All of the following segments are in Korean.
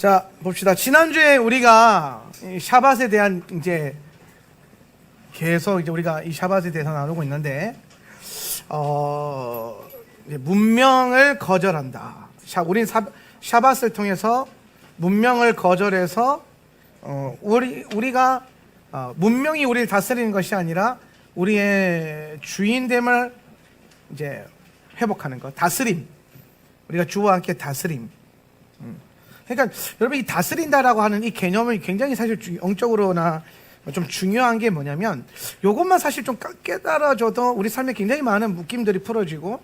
자, 봅시다. 지난주에 우리가 이 샤밧에 대한 이제 계속 이제 우리가 이 샤밧에 대해서 나누고 있는데, 이제 문명을 거절한다. 우린 샤밧을 통해서 문명을 거절해서 우리가 문명이 우리를 다스리는 것이 아니라 우리의 주인됨을 이제 회복하는 것, 다스림. 우리가 주와 함께 다스림. 그러니까 여러분, 이 다스린다라고 하는 이 개념이 굉장히 사실 영적으로나 좀 중요한 게 뭐냐면, 요것만 사실 좀 깨달아줘도 우리 삶에 굉장히 많은 묶임들이 풀어지고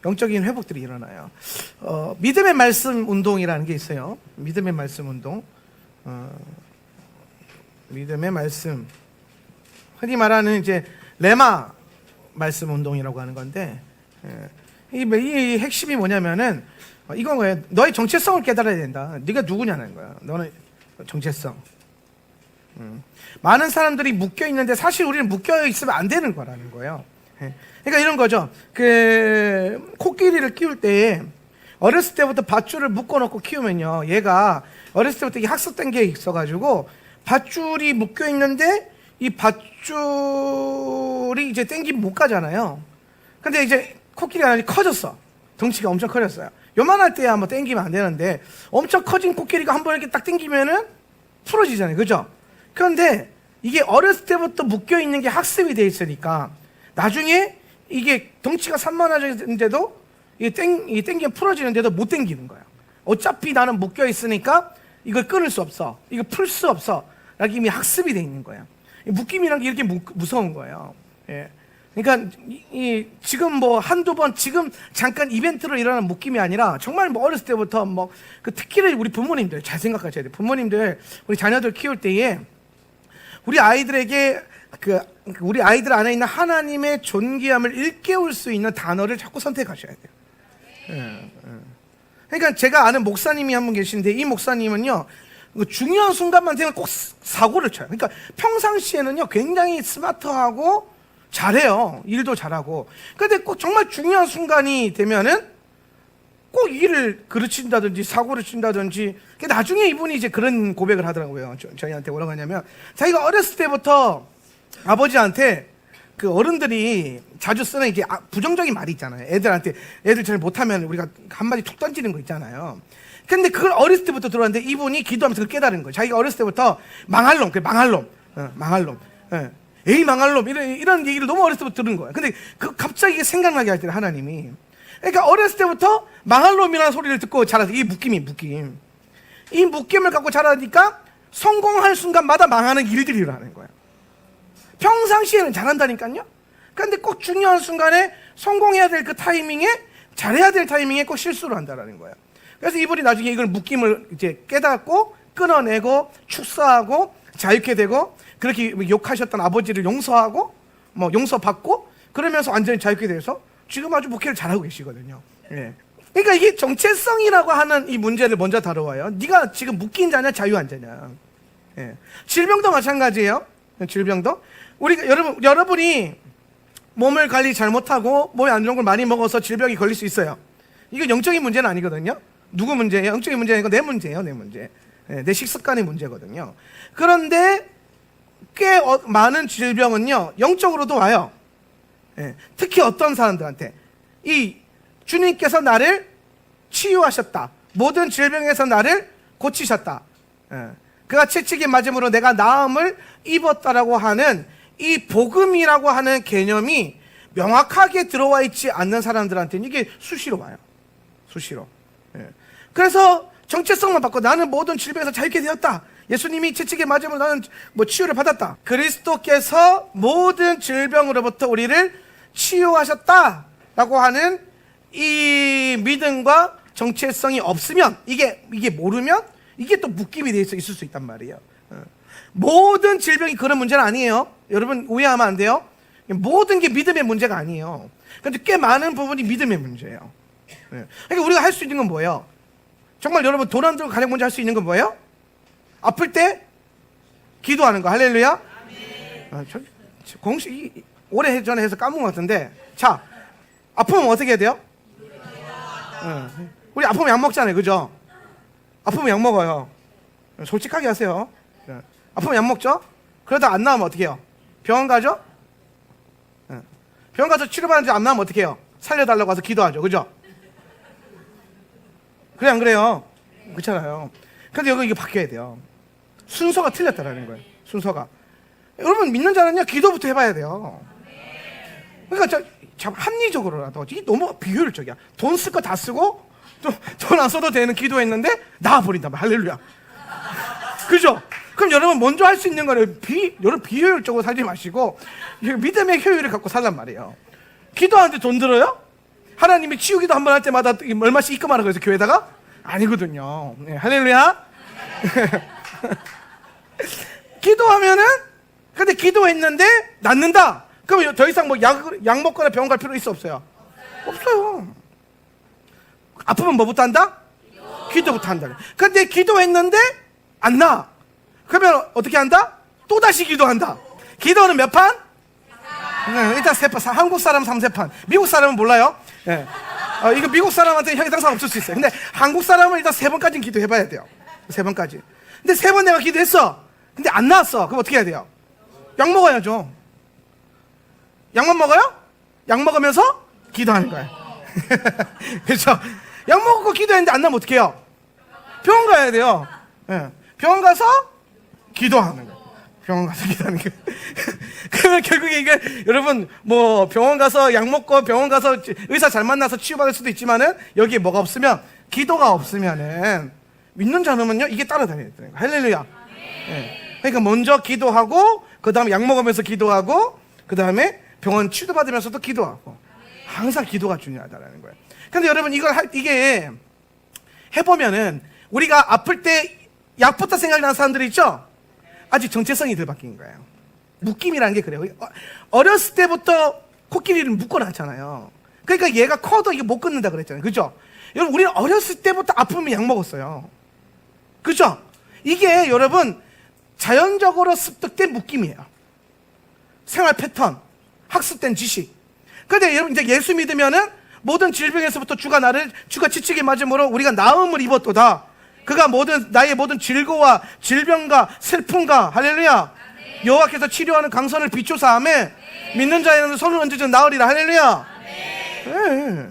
영적인 회복들이 일어나요. 믿음의 말씀 운동이라는 게 있어요. 믿음의 말씀 운동. 믿음의 말씀. 흔히 말하는 이제 레마 말씀 운동이라고 하는 건데, 이 핵심이 뭐냐면은 이건 거예요. 너의 정체성을 깨달아야 된다. 네가 누구냐는 거야. 너는 정체성. 많은 사람들이 묶여 있는데 사실 우리는 묶여 있으면 안 되는 거라는 거예요. 그러니까 이런 거죠. 코끼리를 키울 때 어렸을 때부터 밧줄을 묶어놓고 키우면요, 얘가 어렸을 때부터 이게 학습된 게 있어가지고 밧줄이 묶여 있는데 이 밧줄이 이제 땡기면 못 가잖아요. 근데 이제 코끼리가 커졌어. 덩치가 엄청 커졌어요. 요만할 때야 뭐 땡기면 안 되는데 엄청 커진 코끼리가 한 번 이렇게 딱 땡기면은 풀어지잖아요. 그죠? 그런데 이게 어렸을 때부터 묶여 있는 게 학습이 돼 있으니까 나중에 이게 덩치가 산만해지는데도 이게 땡기면 풀어지는데도 못 땡기는 거예요. 어차피 나는 묶여 있으니까 이걸 끊을 수 없어. 이거 풀 수 없어. 라고 이미 학습이 돼 있는 거예요. 묶임이란 게 이렇게 무서운 거예요. 예. 그러니까 지금 뭐 한두 번 지금 잠깐 이벤트로 일어나는 묶임이 아니라 정말 뭐 어렸을 때부터 뭐 특히 우리 부모님들 잘 생각하셔야 돼요. 부모님들 우리 자녀들 키울 때에 우리 아이들에게 우리 아이들 안에 있는 하나님의 존귀함을 일깨울 수 있는 단어를 자꾸 선택하셔야 돼요. 그러니까 제가 아는 목사님이 한 분 계신데, 이 목사님은요, 중요한 순간만 되면 꼭 사고를 쳐요. 그러니까 평상시에는요 굉장히 스마트하고 잘해요. 일도 잘하고. 근데 꼭 정말 중요한 순간이 되면은 꼭 일을 그르친다든지 사고를 친다든지. 나중에 이분이 이제 그런 고백을 하더라고요. 저희한테 뭐라고 하냐면, 자기가 어렸을 때부터 아버지한테 그 어른들이 자주 쓰는 이게 부정적인 말이 있잖아요. 애들 잘 못하면 우리가 한마디 툭 던지는 거 있잖아요. 근데 그걸 어렸을 때부터 들어왔는데 이분이 기도하면서 그걸 깨달은 거예요. 자기가 어렸을 때부터 망할 놈, 망할 놈. 에이 망할 놈, 이런 얘기를 너무 어렸을 때부터 들은 거예요. 근데 갑자기 생각나게 할 때는 하나님이, 그러니까 어렸을 때부터 망할 놈이라는 소리를 듣고 자라서, 이 묶임. 이 묶임을 갖고 자라니까 성공할 순간마다 망하는 일들이 일어나는 거예요. 평상시에는 잘한다니까요. 근데 꼭 중요한 순간에 성공해야 될 그 타이밍에, 잘해야 될 타이밍에 꼭 실수를 한다라는 거예요. 그래서 이분이 나중에 이걸 묶임을 이제 깨닫고 끊어내고 축사하고 자유케 되고, 그렇게 욕하셨던 아버지를 용서하고 뭐 용서받고 그러면서 완전히 자유케 돼서 지금 아주 목회를 잘하고 계시거든요. 예. 그러니까 이게 정체성이라고 하는 이 문제를 먼저 다뤄와요. 네가 지금 묶인 자냐 자유한 자냐. 예. 질병도 마찬가지예요. 질병도 여러분이 몸을 관리 잘못하고 몸에 안 좋은 걸 많이 먹어서 질병이 걸릴 수 있어요. 이건 영적인 문제는 아니거든요. 누구 문제예요? 영적인 문제가 아니고 내 문제예요. 내 문제. 예, 내 식습관의 문제거든요. 그런데 꽤 많은 질병은요 영적으로도 와요. 예, 특히 어떤 사람들한테 이 주님께서 나를 치유하셨다, 모든 질병에서 나를 고치셨다, 그가 채찍에 맞음으로 내가 나음을 입었다라고 하는 이 복음이라고 하는 개념이 명확하게 들어와 있지 않는 사람들한테는 이게 수시로 와요. 수시로. 예. 그래서 정체성만 받고 나는 모든 질병에서 자유케 되었다, 예수님이 채찍에 맞으면 나는 뭐 치유를 받았다, 그리스도께서 모든 질병으로부터 우리를 치유하셨다라고 하는 이 믿음과 정체성이 없으면, 이게 모르면 이게 또 묶임이 돼 있을 수 있단 말이에요. 모든 질병이 그런 문제는 아니에요. 여러분 오해하면 안 돼요. 모든 게 믿음의 문제가 아니에요. 그런데 꽤 많은 부분이 믿음의 문제예요. 그러니까 우리가 할 수 있는 건 뭐예요? 정말 여러분 돈 안 들고 가장 먼저 할 수 있는 건 뭐예요? 아플 때 기도하는 거. 할렐루야. 공식 오래전에 해서 까먹은 것 같은데, 자, 아프면 어떻게 해야 돼요? 우리 아프면 약 먹잖아요. 그죠? 아프면 약 먹어요. 솔직하게 하세요. 아프면 약 먹죠? 그러다 안 나오면 어떻게 해요? 병원 가죠? 병원 가서 치료받는데 안 나오면 어떻게 해요? 살려달라고 해서 기도하죠. 그죠? 그래 안 그래요? 그렇잖아요. 근데 여기 이게 바뀌어야 돼요. 순서가 틀렸다라는 거예요. 순서가. 여러분 믿는 자는요 기도부터 해봐야 돼요. 그러니까 참 합리적으로라도 이게 너무 비효율적이야. 돈 쓸 거 다 쓰고 돈 안 써도 되는 기도했는데 나와버린다. 할렐루야. 그죠? 그럼 여러분 먼저 할 수 있는 거는 여러분 비효율적으로 살지 마시고 믿음의 효율을 갖고 살란 말이에요. 기도하는데 돈 들어요? 하나님이 치유기도 한 번 할 때마다 얼마씩 입금하는 거예요 교회에다가? 아니거든요. 네, 할렐루야. 기도하면은 근데 기도했는데 낫는다. 그럼 더 이상 뭐 약 먹거나 병원 갈 필요 있어 없어요? 없어요. 아프면 뭐부터 한다? 기도부터 한다. 근데 기도했는데 안 나. 그러면 어떻게 한다? 또다시 기도한다. 기도는 몇 판? 일단 3판. 한국 사람 3세판. 미국 사람은 몰라요. 네. 이거 미국 사람한테 형이상 없을 수 있어요. 근데 한국 사람은 일단 3번까지는 기도해봐야 돼요. 3번까지. 근데 3번 내가 기도했어. 근데 안 나왔어. 그럼 어떻게 해야 돼요? 약 먹어야죠. 약만 먹어요? 약 먹으면서 기도하는 거예요. 그렇죠? 약 먹고 기도했는데 안 나면 어떻게 해요? 병원 가야 돼요. 네. 병원 가서 기도하는 거예요. 병원 가서 기도하는 거예요. 그러면 결국에 이게 여러분 뭐 병원 가서 약 먹고 병원 가서 의사 잘 만나서 치유받을 수도 있지만은 여기에 뭐가 없으면 기도가 없으면은 믿는 자는요 이게 따라다녀야 돼요. 할렐루야. 네. 그러니까 먼저 기도하고 그 다음에 약 먹으면서 기도하고 그 다음에 병원 치료받으면서도 기도하고 항상 기도가 중요하다는 거예요. 근데 여러분 이게 해보면은 우리가 아플 때 약부터 생각나는 사람들이 있죠? 아직 정체성이 덜 바뀐 거예요. 묶임이라는 게 그래요. 어렸을 때부터 코끼리를 묶어놨잖아요. 그러니까 얘가 커도 이게 못 끊는다 그랬잖아요. 그죠? 여러분 우리는 어렸을 때부터 아프면 약 먹었어요. 그죠? 이게 여러분 자연적으로 습득된 묶임이에요. 생활 패턴, 학습된 지식. 근데 여러분 이제 예수 믿으면은 모든 질병에서부터 주가 지치게 맞음으로 우리가 나음을 입었도다. 그가 나의 모든 질고와 질병과 슬픔과 할렐루야 여호와께서 치료하는 강선을 비추사하며 믿는 자에는 손을 얹으면 나으리라. 할렐루야. 네.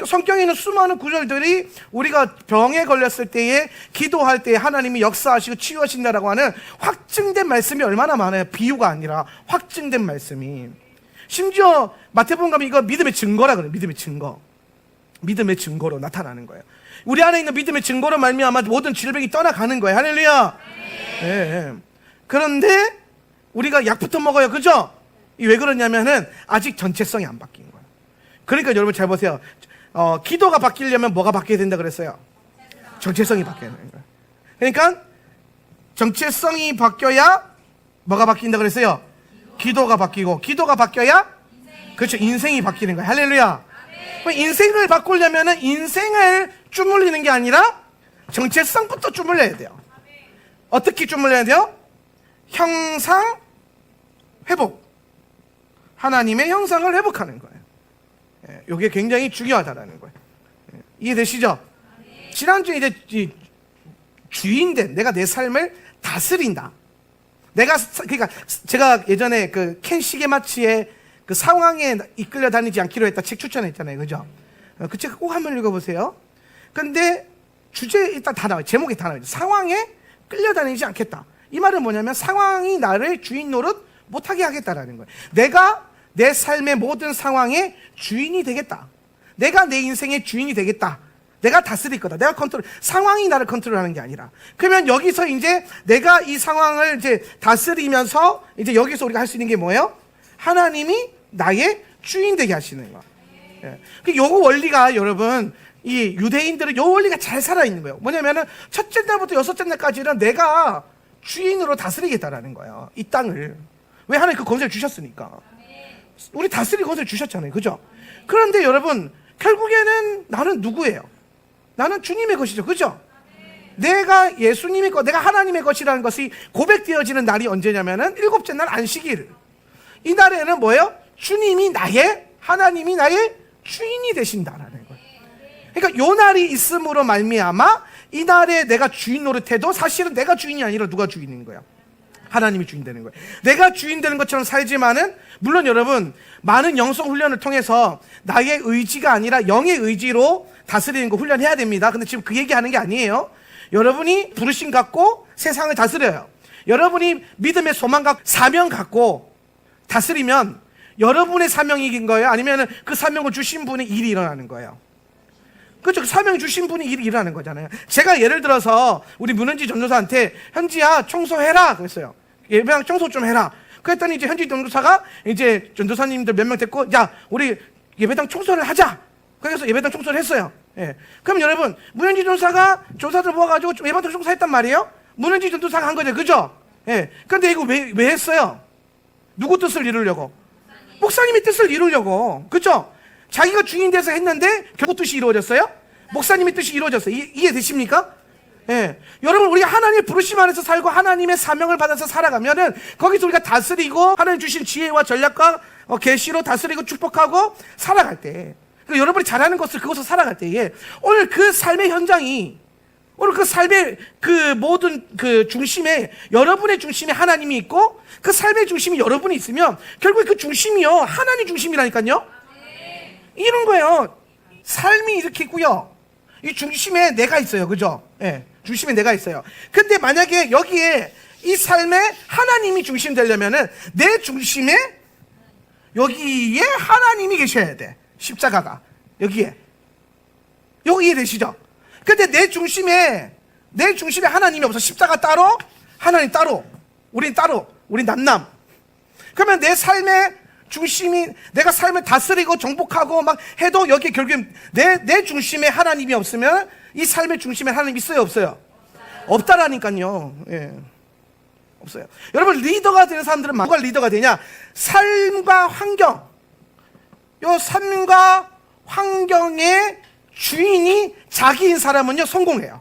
성경에 있는 수많은 구절들이 우리가 병에 걸렸을 때에 기도할 때에 하나님이 역사하시고 치유하신다라고 하는 확증된 말씀이 얼마나 많아요. 비유가 아니라 확증된 말씀이. 심지어 마태복음 가면 이거 믿음의 증거라 그래요. 믿음의 증거. 믿음의 증거로 나타나는 거예요. 우리 안에 있는 믿음의 증거로 말미암아 모든 질병이 떠나가는 거예요. 할렐루야. 네. 그런데 우리가 약부터 먹어요. 그죠? 왜 그러냐면은 아직 전체성이 안 바뀐 거예요. 그러니까 여러분 잘 보세요. 기도가 바뀌려면 뭐가 바뀌어야 된다 그랬어요? 정체성이 바뀌어야 되는 거예요. 그러니까 정체성이 바뀌어야 뭐가 바뀐다 그랬어요? 기도가 바뀌고 기도가 바뀌어야 그렇죠. 인생이 바뀌는 거예요. 할렐루야. 인생을 바꾸려면 인생을 주물리는 게 아니라 정체성부터 주물려야 돼요. 어떻게 주물려야 돼요? 형상 회복. 하나님의 형상을 회복하는 거예요. 이게 굉장히 중요하다는 거예요. 이해되시죠? 지난주에 이제 주인된 내가 내 삶을 다스린다. 그러니까 제가 예전에 그 켄 시게마치의 그 상황에 이끌려 다니지 않기로 했다 책 추천했잖아요. 그죠? 그 책 꼭 한번 읽어보세요. 근데 주제에 일단 다 나와요. 제목에 다 나와요. 상황에 끌려다니지 않겠다. 이 말은 뭐냐면 상황이 나를 주인 노릇 못하게 하겠다라는 거예요. 내가 내 삶의 모든 상황의 주인이 되겠다. 내가 내 인생의 주인이 되겠다. 내가 다스릴 거다. 내가 상황이 나를 컨트롤하는 게 아니라. 그러면 여기서 이제 내가 이 상황을 이제 다스리면서 이제 여기서 우리가 할 수 있는 게 뭐예요? 하나님이 나의 주인 되게 하시는 거. 예. 요거 원리가 여러분 이 유대인들은 요 원리가 잘 살아있는 거예요. 뭐냐면은 첫째 날부터 여섯째 날까지는 내가 주인으로 다스리겠다라는 거예요. 이 땅을. 왜 하나님 그 권세를 주셨으니까. 우리 다스릴 권세를 주셨잖아요. 그죠? 그런데 여러분 결국에는 나는 누구예요? 나는 주님의 것이죠. 그죠? 내가 예수님의 것, 내가 하나님의 것이라는 것이 고백되어지는 날이 언제냐면은 7째 날 안식일. 이 날에는 뭐예요? 주님이 하나님이 나의 주인이 되신다라는 거예요. 그러니까 요 날이 있음으로 말미암아 이날에 내가 주인 노릇해도 사실은 내가 주인이 아니라 누가 주인인 거야? 하나님이 주인 되는 거예요. 내가 주인 되는 것처럼 살지만은, 물론 여러분 많은 영성 훈련을 통해서 나의 의지가 아니라 영의 의지로 다스리는 거 훈련해야 됩니다. 근데 지금 그 얘기하는 게 아니에요. 여러분이 부르심 갖고 세상을 다스려요. 여러분이 믿음의 소망 갖고 사명 갖고 다스리면 여러분의 사명인 거예요? 아니면 그 사명을 주신 분의 일이 일어나는 거예요? 그렇죠. 그 사명 주신 분이 일이 일어나는 거잖아요. 제가 예를 들어서 우리 문은지 전도사한테 현지야 청소해라 그랬어요. 예배당 청소 좀 해라. 그랬더니 이제 현지 전도사가 이제 전도사님들 몇 명 됐고, 야 우리 예배당 청소를 하자. 그래서 예배당 청소를 했어요. 예. 그럼 여러분 문은지 전도사가 조사들 모아가지고 예배당 청소했단 말이에요. 문은지 전도사가 한 거죠, 그죠? 예. 그런데 이거 왜 했어요? 누구 뜻을 이루려고? 목사님의 뜻을 이루려고, 그죠? 자기가 주인 돼서 했는데 결국 뜻이 이루어졌어요? 목사님의 뜻이 이루어졌어요. 이해되십니까? 예. 여러분 우리가 하나님의 부르심 안에서 살고 하나님의 사명을 받아서 살아가면은 거기서 우리가 다스리고 하나님 주신 지혜와 전략과 계시로 다스리고 축복하고 살아갈 때, 그러니까 여러분이 잘하는 것을 그것을 살아갈 때에 오늘 그 삶의 현장이, 오늘 그 삶의 그 모든 그 중심에, 여러분의 중심에 하나님이 있고 그 삶의 중심이 여러분이 있으면 결국 그 중심이요 하나님 중심이라니까요. 이런 거예요. 삶이 이렇게 있고요, 이 중심에 내가 있어요, 그죠? 예, 중심에 내가 있어요. 근데 만약에 여기에 이 삶에 하나님이 중심 되려면은 내 중심에 여기에 하나님이 계셔야 돼. 십자가가 여기에. 이해되시죠? 근데 내 중심에 하나님이 없어. 십자가 따로, 하나님 따로, 우린 따로, 우린 남남. 그러면 내 삶의 중심이, 내가 삶을 다스리고 정복하고 막 해도 여기 결국 내 중심에 하나님이 없으면 이 삶의 중심에 하나님이 있어요, 없어요? 없다라니까요. 예. 없어요. 여러분 리더가 되는 사람들은 누가 리더가 되냐? 삶과 환경, 요 삶과 환경의 주인이 자기인 사람은요 성공해요.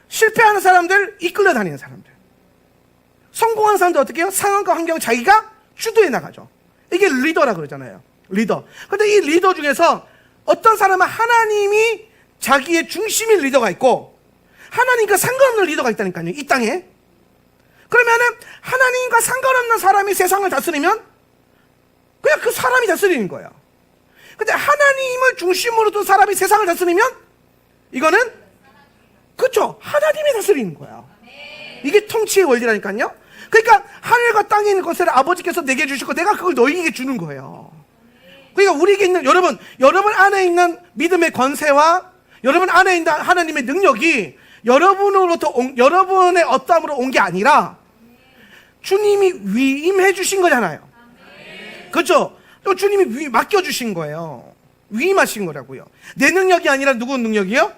실패하는 사람들, 이끌려 다니는 사람들. 성공하는 사람들 어떻게 해요? 상황과 환경을 자기가 주도해 나가죠. 이게 리더라 그러잖아요. 리더. 근데 이 리더 중에서 어떤 사람은 하나님이 자기의 중심인 리더가 있고 하나님과 상관없는 리더가 있다니까요, 이 땅에. 그러면은 하나님과 상관없는 사람이 세상을 다스리면 그냥 그 사람이 다스리는 거예요. 근데 하나님을 중심으로 둔 사람이 세상을 다스리면 이거는, 그렇죠, 하나님이 다스리는 거예요. 이게 통치의 원리라니까요. 그러니까 하늘과 땅에 있는 것을 아버지께서 내게 주시고 내가 그걸 너희에게 주는 거예요. 그러니까 우리에게 있는, 여러분 안에 있는 믿음의 권세와 여러분 안에 있는 하나님의 능력이 여러분으로부터 여러분의 어떠함으로 온 게 아니라 주님이 위임해 주신 거잖아요. 그렇죠? 주님이 맡겨주신 거예요. 위임하신 거라고요. 내 능력이 아니라 누구 능력이요?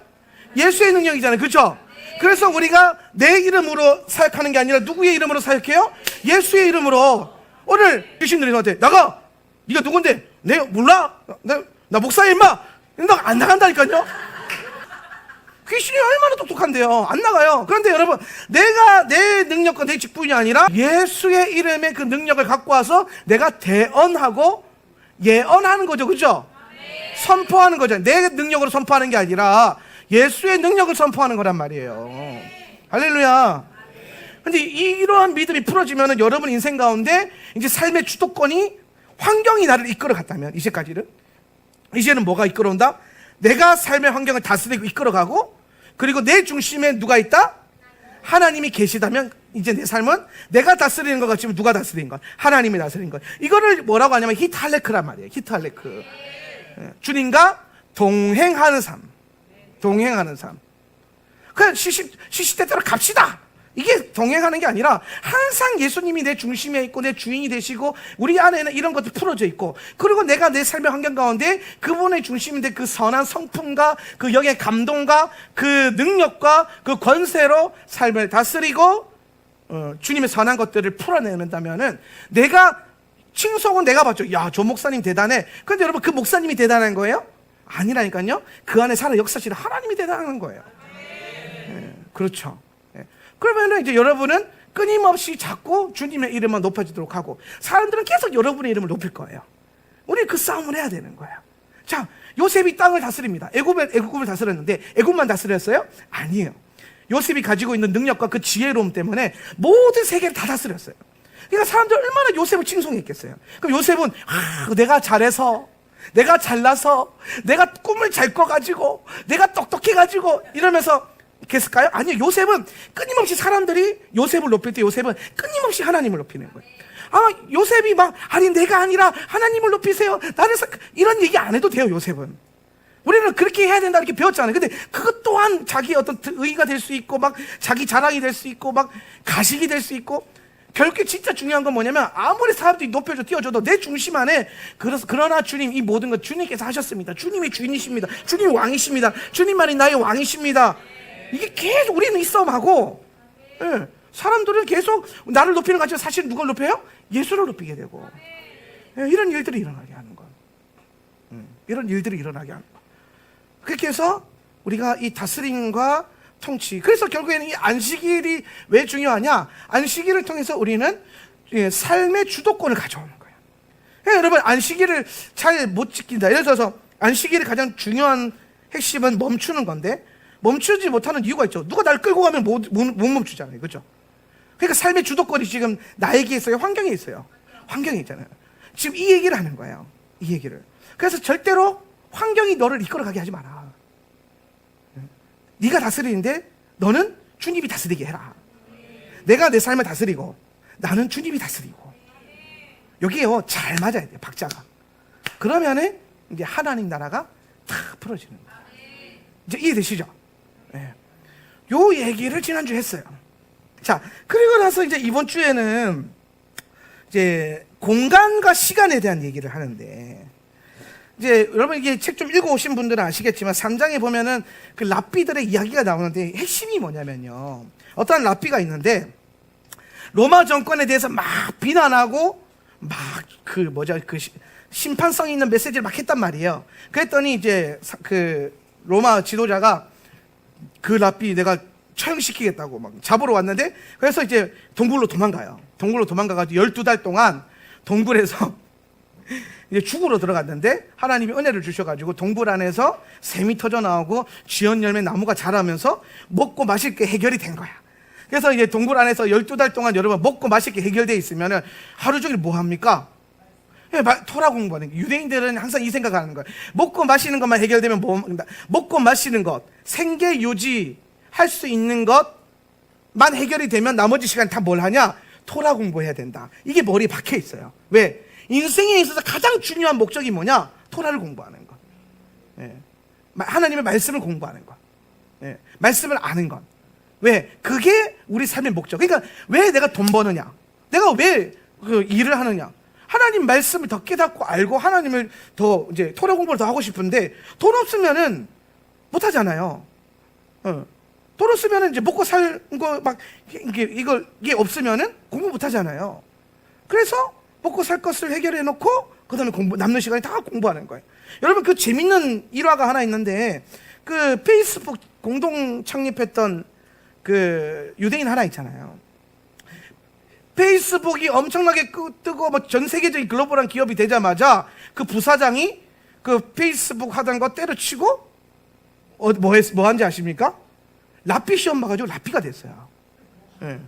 예수의 능력이잖아요. 그렇죠? 그래서 우리가 내 이름으로 사역하는 게 아니라 누구의 이름으로 사역해요? 예수의 이름으로. 오늘 귀신들이 저한테 나가! 네가 누군데? 내가 몰라? 나 목사야 임마! 너 안 나간다니까요? 귀신이 얼마나 똑똑한데요. 안 나가요. 그런데 여러분, 내가 내 능력과 내 직분이 아니라 예수의 이름의 그 능력을 갖고 와서 내가 대언하고 예언하는 거죠. 그죠? 선포하는 거죠. 내 능력으로 선포하는 게 아니라 예수의 능력을 선포하는 거란 말이에요. 할렐루야. 근데 이러한 믿음이 풀어지면 여러분 인생 가운데 이제 삶의 주도권이, 환경이 나를 이끌어 갔다면, 이제는 뭐가 이끌어온다? 내가 삶의 환경을 다스리고 이끌어가고, 그리고 내 중심에 누가 있다? 하나님이 계시다면 이제 내 삶은 내가 다스리는 것 같지만 누가 다스리는 것? 하나님이 다스리는 것. 이거를 뭐라고 하냐면 히트할레크란 말이에요. 히트할레크. 주님과 동행하는 삶. 동행하는 삶. 그냥 시시때때로 갑시다. 이게 동행하는 게 아니라 항상 예수님이 내 중심에 있고 내 주인이 되시고 우리 안에는 이런 것도 풀어져 있고, 그리고 내가 내 삶의 환경 가운데 그분의 중심인데 그 선한 성품과 그 영의 감동과 그 능력과 그 권세로 삶을 다스리고 주님의 선한 것들을 풀어내는다면은, 내가 칭송은 내가 봤죠. 야, 저 목사님 대단해. 그런데 여러분, 그 목사님이 대단한 거예요? 아니라니까요. 그 안에 살아 역사시는 하나님이 대단한 거예요. 그렇죠. 그러면 이제 여러분은 끊임없이 자꾸 주님의 이름만 높아지도록 하고, 사람들은 계속 여러분의 이름을 높일 거예요. 우리 그 싸움을 해야 되는 거예요. 자, 요셉이 땅을 다스립니다. 애굽을 다스렸는데 애굽만 다스렸어요? 아니에요. 요셉이 가지고 있는 능력과 그 지혜로움 때문에 모든 세계를 다 다스렸어요. 그러니까 사람들 얼마나 요셉을 칭송했겠어요. 그럼 요셉은 내가 잘해서, 내가 잘나서, 내가 꿈을 잘 꿔가지고, 내가 똑똑해가지고 이러면서 했을까요? 아니요. 요셉은 끊임없이 사람들이 요셉을 높일 때 요셉은 끊임없이 하나님을 높이는 거예요. 요셉이 아니 내가 아니라 하나님을 높이세요. 나는 이런 얘기 안 해도 돼요. 요셉은. 우리는 그렇게 해야 된다 이렇게 배웠잖아요. 근데 그것 또한 자기 어떤 의의가 될 수 있고 자기 자랑이 될 수 있고 가식이 될 수 있고, 결국에 진짜 중요한 건 뭐냐면 아무리 사람들이 높여줘 띄워줘도 내 중심 안에 그러나 주님, 이 모든 것 주님께서 하셨습니다. 주님이 주인이십니다. 주님이 왕이십니다. 주님만이 나의 왕이십니다. 이게 계속 우리는 이 싸움하고, 예, 사람들은 계속 나를 높이는 것 같지만 사실 누굴 높여요? 예수를 높이게 되고, 예, 이런 일들이 일어나게 하는 거. 이런 일들이 일어나게 하는 거. 그렇게 해서 우리가 이 다스림과 통치, 그래서 결국에는 이 안식일이 왜 중요하냐? 안식일을 통해서 우리는 삶의 주도권을 가져오는 거예요. 그러니까 여러분, 안식일을 잘 못 지킨다. 예를 들어서 안식일의 가장 중요한 핵심은 멈추는 건데, 멈추지 못하는 이유가 있죠. 누가 날 끌고 가면 못 멈추잖아요. 그렇죠? 그러니까 삶의 주도권이 지금 나에게 있어요? 환경에 있어요? 환경에 있잖아요. 지금 이 얘기를 하는 거예요. 이 얘기를. 그래서 절대로 환경이 너를 이끌어가게 하지 마라. 네가 다스리는데 너는 주님이 다스리게 해라. 내가 내 삶을 다스리고 나는 주님이 다스리고. 여기에요, 잘 맞아야 돼요, 박자가. 그러면은 이제 하나님 나라가 탁 풀어지는 거예요. 이제 이해되시죠? 네. 요 얘기를 지난주에 했어요. 자, 그리고 나서 이제 이번 주에는 이제 공간과 시간에 대한 얘기를 하는데, 이제 여러분 이게 책 좀 읽어오신 분들은 아시겠지만 3장에 보면은 그 랍비들의 이야기가 나오는데, 핵심이 뭐냐면요, 어떤 랍비가 있는데 로마 정권에 대해서 막 비난하고 심판성 있는 메시지를 막 했단 말이에요. 그랬더니 이제 그 로마 지도자가 그 랍비 내가 처형시키겠다고 막 잡으러 왔는데, 그래서 이제 동굴로 도망가요. 동굴로 도망가가지고 12달 동안 동굴에서 이제 죽으러 들어갔는데, 하나님이 은혜를 주셔가지고 동굴 안에서 샘이 터져 나오고 지연 열매 나무가 자라면서 먹고 마실 게 해결이 된 거야. 그래서 이제 동굴 안에서 12달 동안 여러분 먹고 마실 게 해결되어 있으면은 하루 종일 뭐 합니까? 토라 공부하는 거예요. 유대인들은 항상 이 생각하는 거예요. 먹고 마시는 것만 해결되면 먹고 마시는 것, 생계 유지 할 수 있는 것만 해결이 되면 나머지 시간 다 뭘 하냐? 토라 공부해야 된다. 이게 머리에 박혀 있어요. 왜? 인생에 있어서 가장 중요한 목적이 뭐냐? 토라를 공부하는 것. 예. 하나님의 말씀을 공부하는 것. 예. 말씀을 아는 것. 왜? 그게 우리 삶의 목적. 그러니까 왜 내가 돈 버느냐? 내가 왜 그 일을 하느냐? 하나님 말씀을 더 깨닫고 알고 하나님을 더 이제 토라 공부를 더 하고 싶은데, 돈 없으면은 못 하잖아요. 돈 없으면은 이제 먹고 살 거 이게 없으면은 공부 못 하잖아요. 그래서 먹고 살 것을 해결해 놓고 그다음에 남는 시간에 다 공부하는 거예요. 여러분, 그 재밌는 일화가 하나 있는데, 그 페이스북 공동 창립했던 그 유대인 하나 있잖아요. 페이스북이 엄청나게 뜨고 전 세계적인 글로벌한 기업이 되자마자 그 부사장이 그 페이스북 하던 거 때려치고 뭐 한지 아십니까? 랍비 시험 봐가지고 랍비가 됐어요. 네.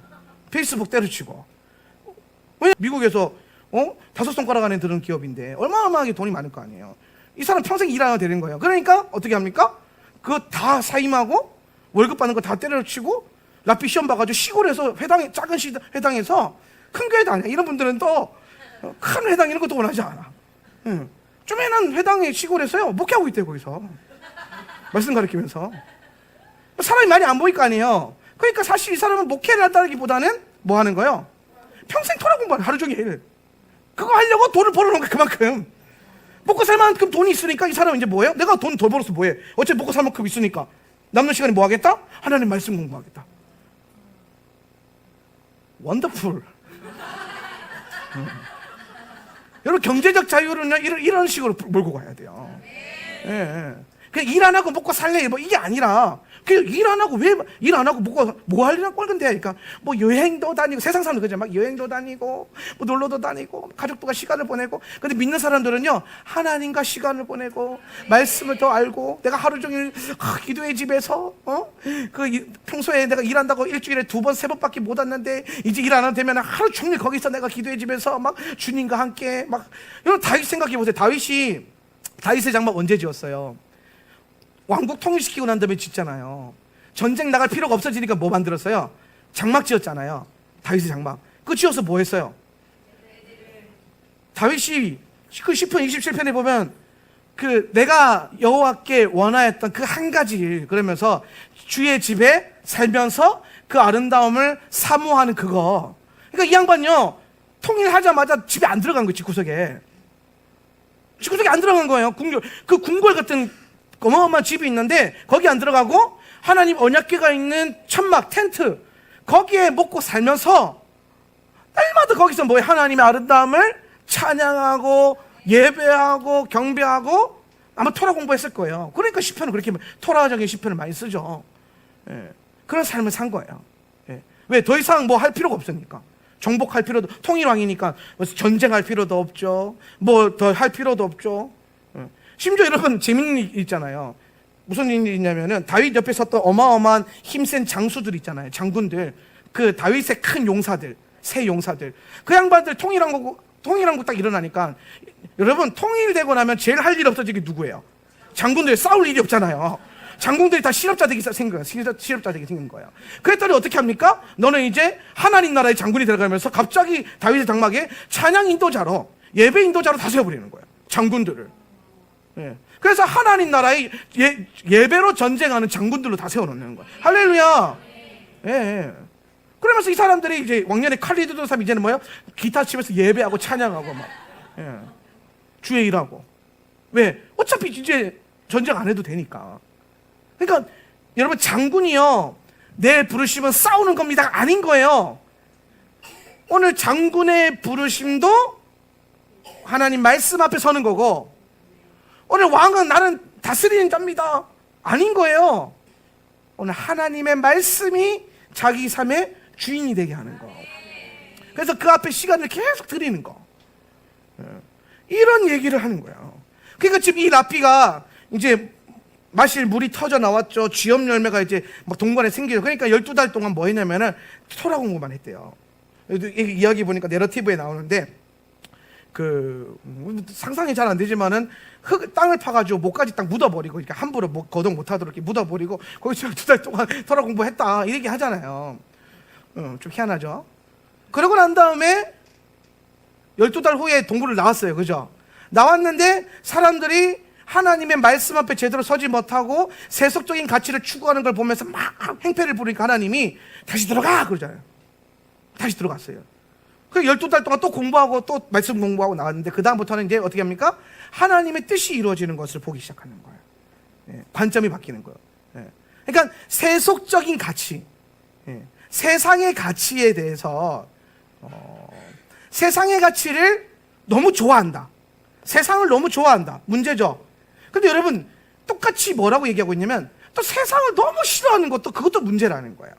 페이스북 때려치고. 왜? 미국에서 5손가락 안에 드는 기업인데 얼마나 돈이 많을 거 아니에요. 이 사람 평생 일하면 되는 거예요. 그러니까 어떻게 합니까? 그거 다 사임하고 월급 받는 거 다 때려치고 랍비 시험 봐가지고 시골에서 작은 회당에서, 큰 교회도 아니야. 이런 분들은 또 큰 회당 이런 것도 원하지 않아. 쪼매난 회당의 시골에서요 목회하고 있대요. 거기서 말씀 가르치면서. 사람이 많이 안 보일 거 아니에요. 그러니까 사실 이 사람은 목회를 한다기보다는 뭐 하는 거예요? 평생 토라 공부하는, 하루 종일 그거 하려고 돈을 벌어놓은 거야. 그만큼 먹고 살 만큼 돈이 있으니까 이 사람은 이제 뭐예요? 내가 돈 덜 벌어서 뭐해? 어차피 먹고 살 만큼 있으니까 남는 시간에 뭐 하겠다? 하나님 말씀 공부하겠다. 원더풀. 여러분, 경제적 자유는요 이런 식으로 몰고 가야 돼요. 예. 그냥 일 안 하고 먹고 살래 뭐 이게 아니라 그 일 안 하고 왜 일 안 하고 뭐 하려고 꼴건데? 그러니까 뭐 여행도 다니고 세상 사람들 그죠? 막 여행도 다니고 뭐 놀러도 다니고 가족들과 시간을 보내고. 근데 믿는 사람들은요 하나님과 시간을 보내고 말씀을 더 알고 내가 하루 종일 기도의 집에서 평소에 내가 일한다고 일주일에 2번 3번밖에 못 왔는데 이제 일 안 하면 되면 하루 종일 거기서 내가 기도의 집에서 막 주님과 함께 막. 여러분 다윗 생각해 보세요. 다윗의 장막 언제 지었어요? 왕국 통일시키고 난 다음에 짓잖아요. 전쟁 나갈 필요가 없어지니까 뭐 만들었어요? 장막 지었잖아요. 다윗의 장막. 그거 지어서 뭐 했어요? 다윗이 그 시편 27편에 보면 내가 여호와께 원하였던 그 한 가지 일, 그러면서 주의 집에 살면서 그 아름다움을 사모하는 그거. 그러니까 이 양반요 통일하자마자 집에 안 들어간 거예요. 집구석에 안 들어간 거예요. 궁궐 같은 어마어마한 집이 있는데 거기 안 들어가고 하나님 언약궤가 있는 천막 텐트 거기에 먹고 살면서 날마다 거기서 뭐해? 하나님의 아름다움을 찬양하고 예배하고 경배하고. 아마 토라 공부했을 거예요. 그러니까 시편을 그렇게 토라적인 시편을 많이 쓰죠. 그런 삶을 산 거예요. 왜? 더 이상 뭐 할 필요가 없으니까. 정복할 필요도, 통일왕이니까 전쟁할 필요도 없죠. 뭐 더 할 필요도 없죠. 심지어 여러분 재밌는 일 있잖아요. 무슨 일이 있냐면은 다윗 옆에 섰던 어마어마한 힘센 장수들 있잖아요. 장군들. 그 다윗의 큰 용사들, 새 용사들. 그 양반들 통일왕국 딱 일어나니까 여러분 통일되고 나면 제일 할 일 없어지게 누구예요? 장군들. 싸울 일이 없잖아요. 장군들이 다 실업자 되게 생긴 거예요. 그랬더니 어떻게 합니까? 너는 이제 하나님 나라의 장군이 들어가면서 갑자기 다윗의 장막에 찬양 인도자로 예배 인도자로 다 세워버리는 거예요. 장군들을. 그래서 하나님 나라의 예배로 전쟁하는 장군들로 다 세워놓는 거예요. 할렐루야. 그러면서 이 사람들이 이제 왕년에 칼리드 사람 이제는 뭐예요? 기타 치면서 예배하고 찬양하고 막 주의 일하고. 왜? 어차피 이제 전쟁 안 해도 되니까. 그러니까 여러분 장군이요 내 부르심은 싸우는 겁니다 아닌 거예요. 오늘 장군의 부르심도 하나님 말씀 앞에 서는 거고, 오늘 왕은 나는 다스리는 자입니다 아닌 거예요. 오늘 하나님의 말씀이 자기 삶의 주인이 되게 하는 거. 그래서 그 앞에 시간을 계속 드리는 거. 이런 얘기를 하는 거예요. 그러니까 지금 이 랍비가 이제 마실 물이 터져 나왔죠. 쥐염 열매가 이제 막 동반에 생기죠. 그러니까 12달 동안 뭐 했냐면은 토라 공부만 했대요. 이야기 보니까 내러티브에 나오는데 상상이 잘 안 되지만은 땅을 파가지고 목까지 딱 묻어버리고 이렇게 함부로 거동 못하도록 이렇게 묻어버리고 거기서 12달 동안 토라 공부했다 이렇게 하잖아요. 좀 희한하죠. 그러고 난 다음에 12달 후에 동굴을 나왔어요. 그죠? 나왔는데 사람들이 하나님의 말씀 앞에 제대로 서지 못하고 세속적인 가치를 추구하는 걸 보면서 막 행패를 부르니까 하나님이 다시 들어가 그러잖아요. 다시 들어갔어요. 그래서 12달 동안 또 공부하고 또 말씀 공부하고 나왔는데 그 다음부터는 이제 어떻게 합니까? 하나님의 뜻이 이루어지는 것을 보기 시작하는 거예요. 관점이 바뀌는 거예요. 그러니까 세속적인 가치, 세상의 가치에 대해서 세상의 가치를 너무 좋아한다. 세상을 너무 좋아한다. 문제죠. 근데 여러분 똑같이 뭐라고 얘기하고 있냐면 또 세상을 너무 싫어하는 것도 그것도 문제라는 거예요.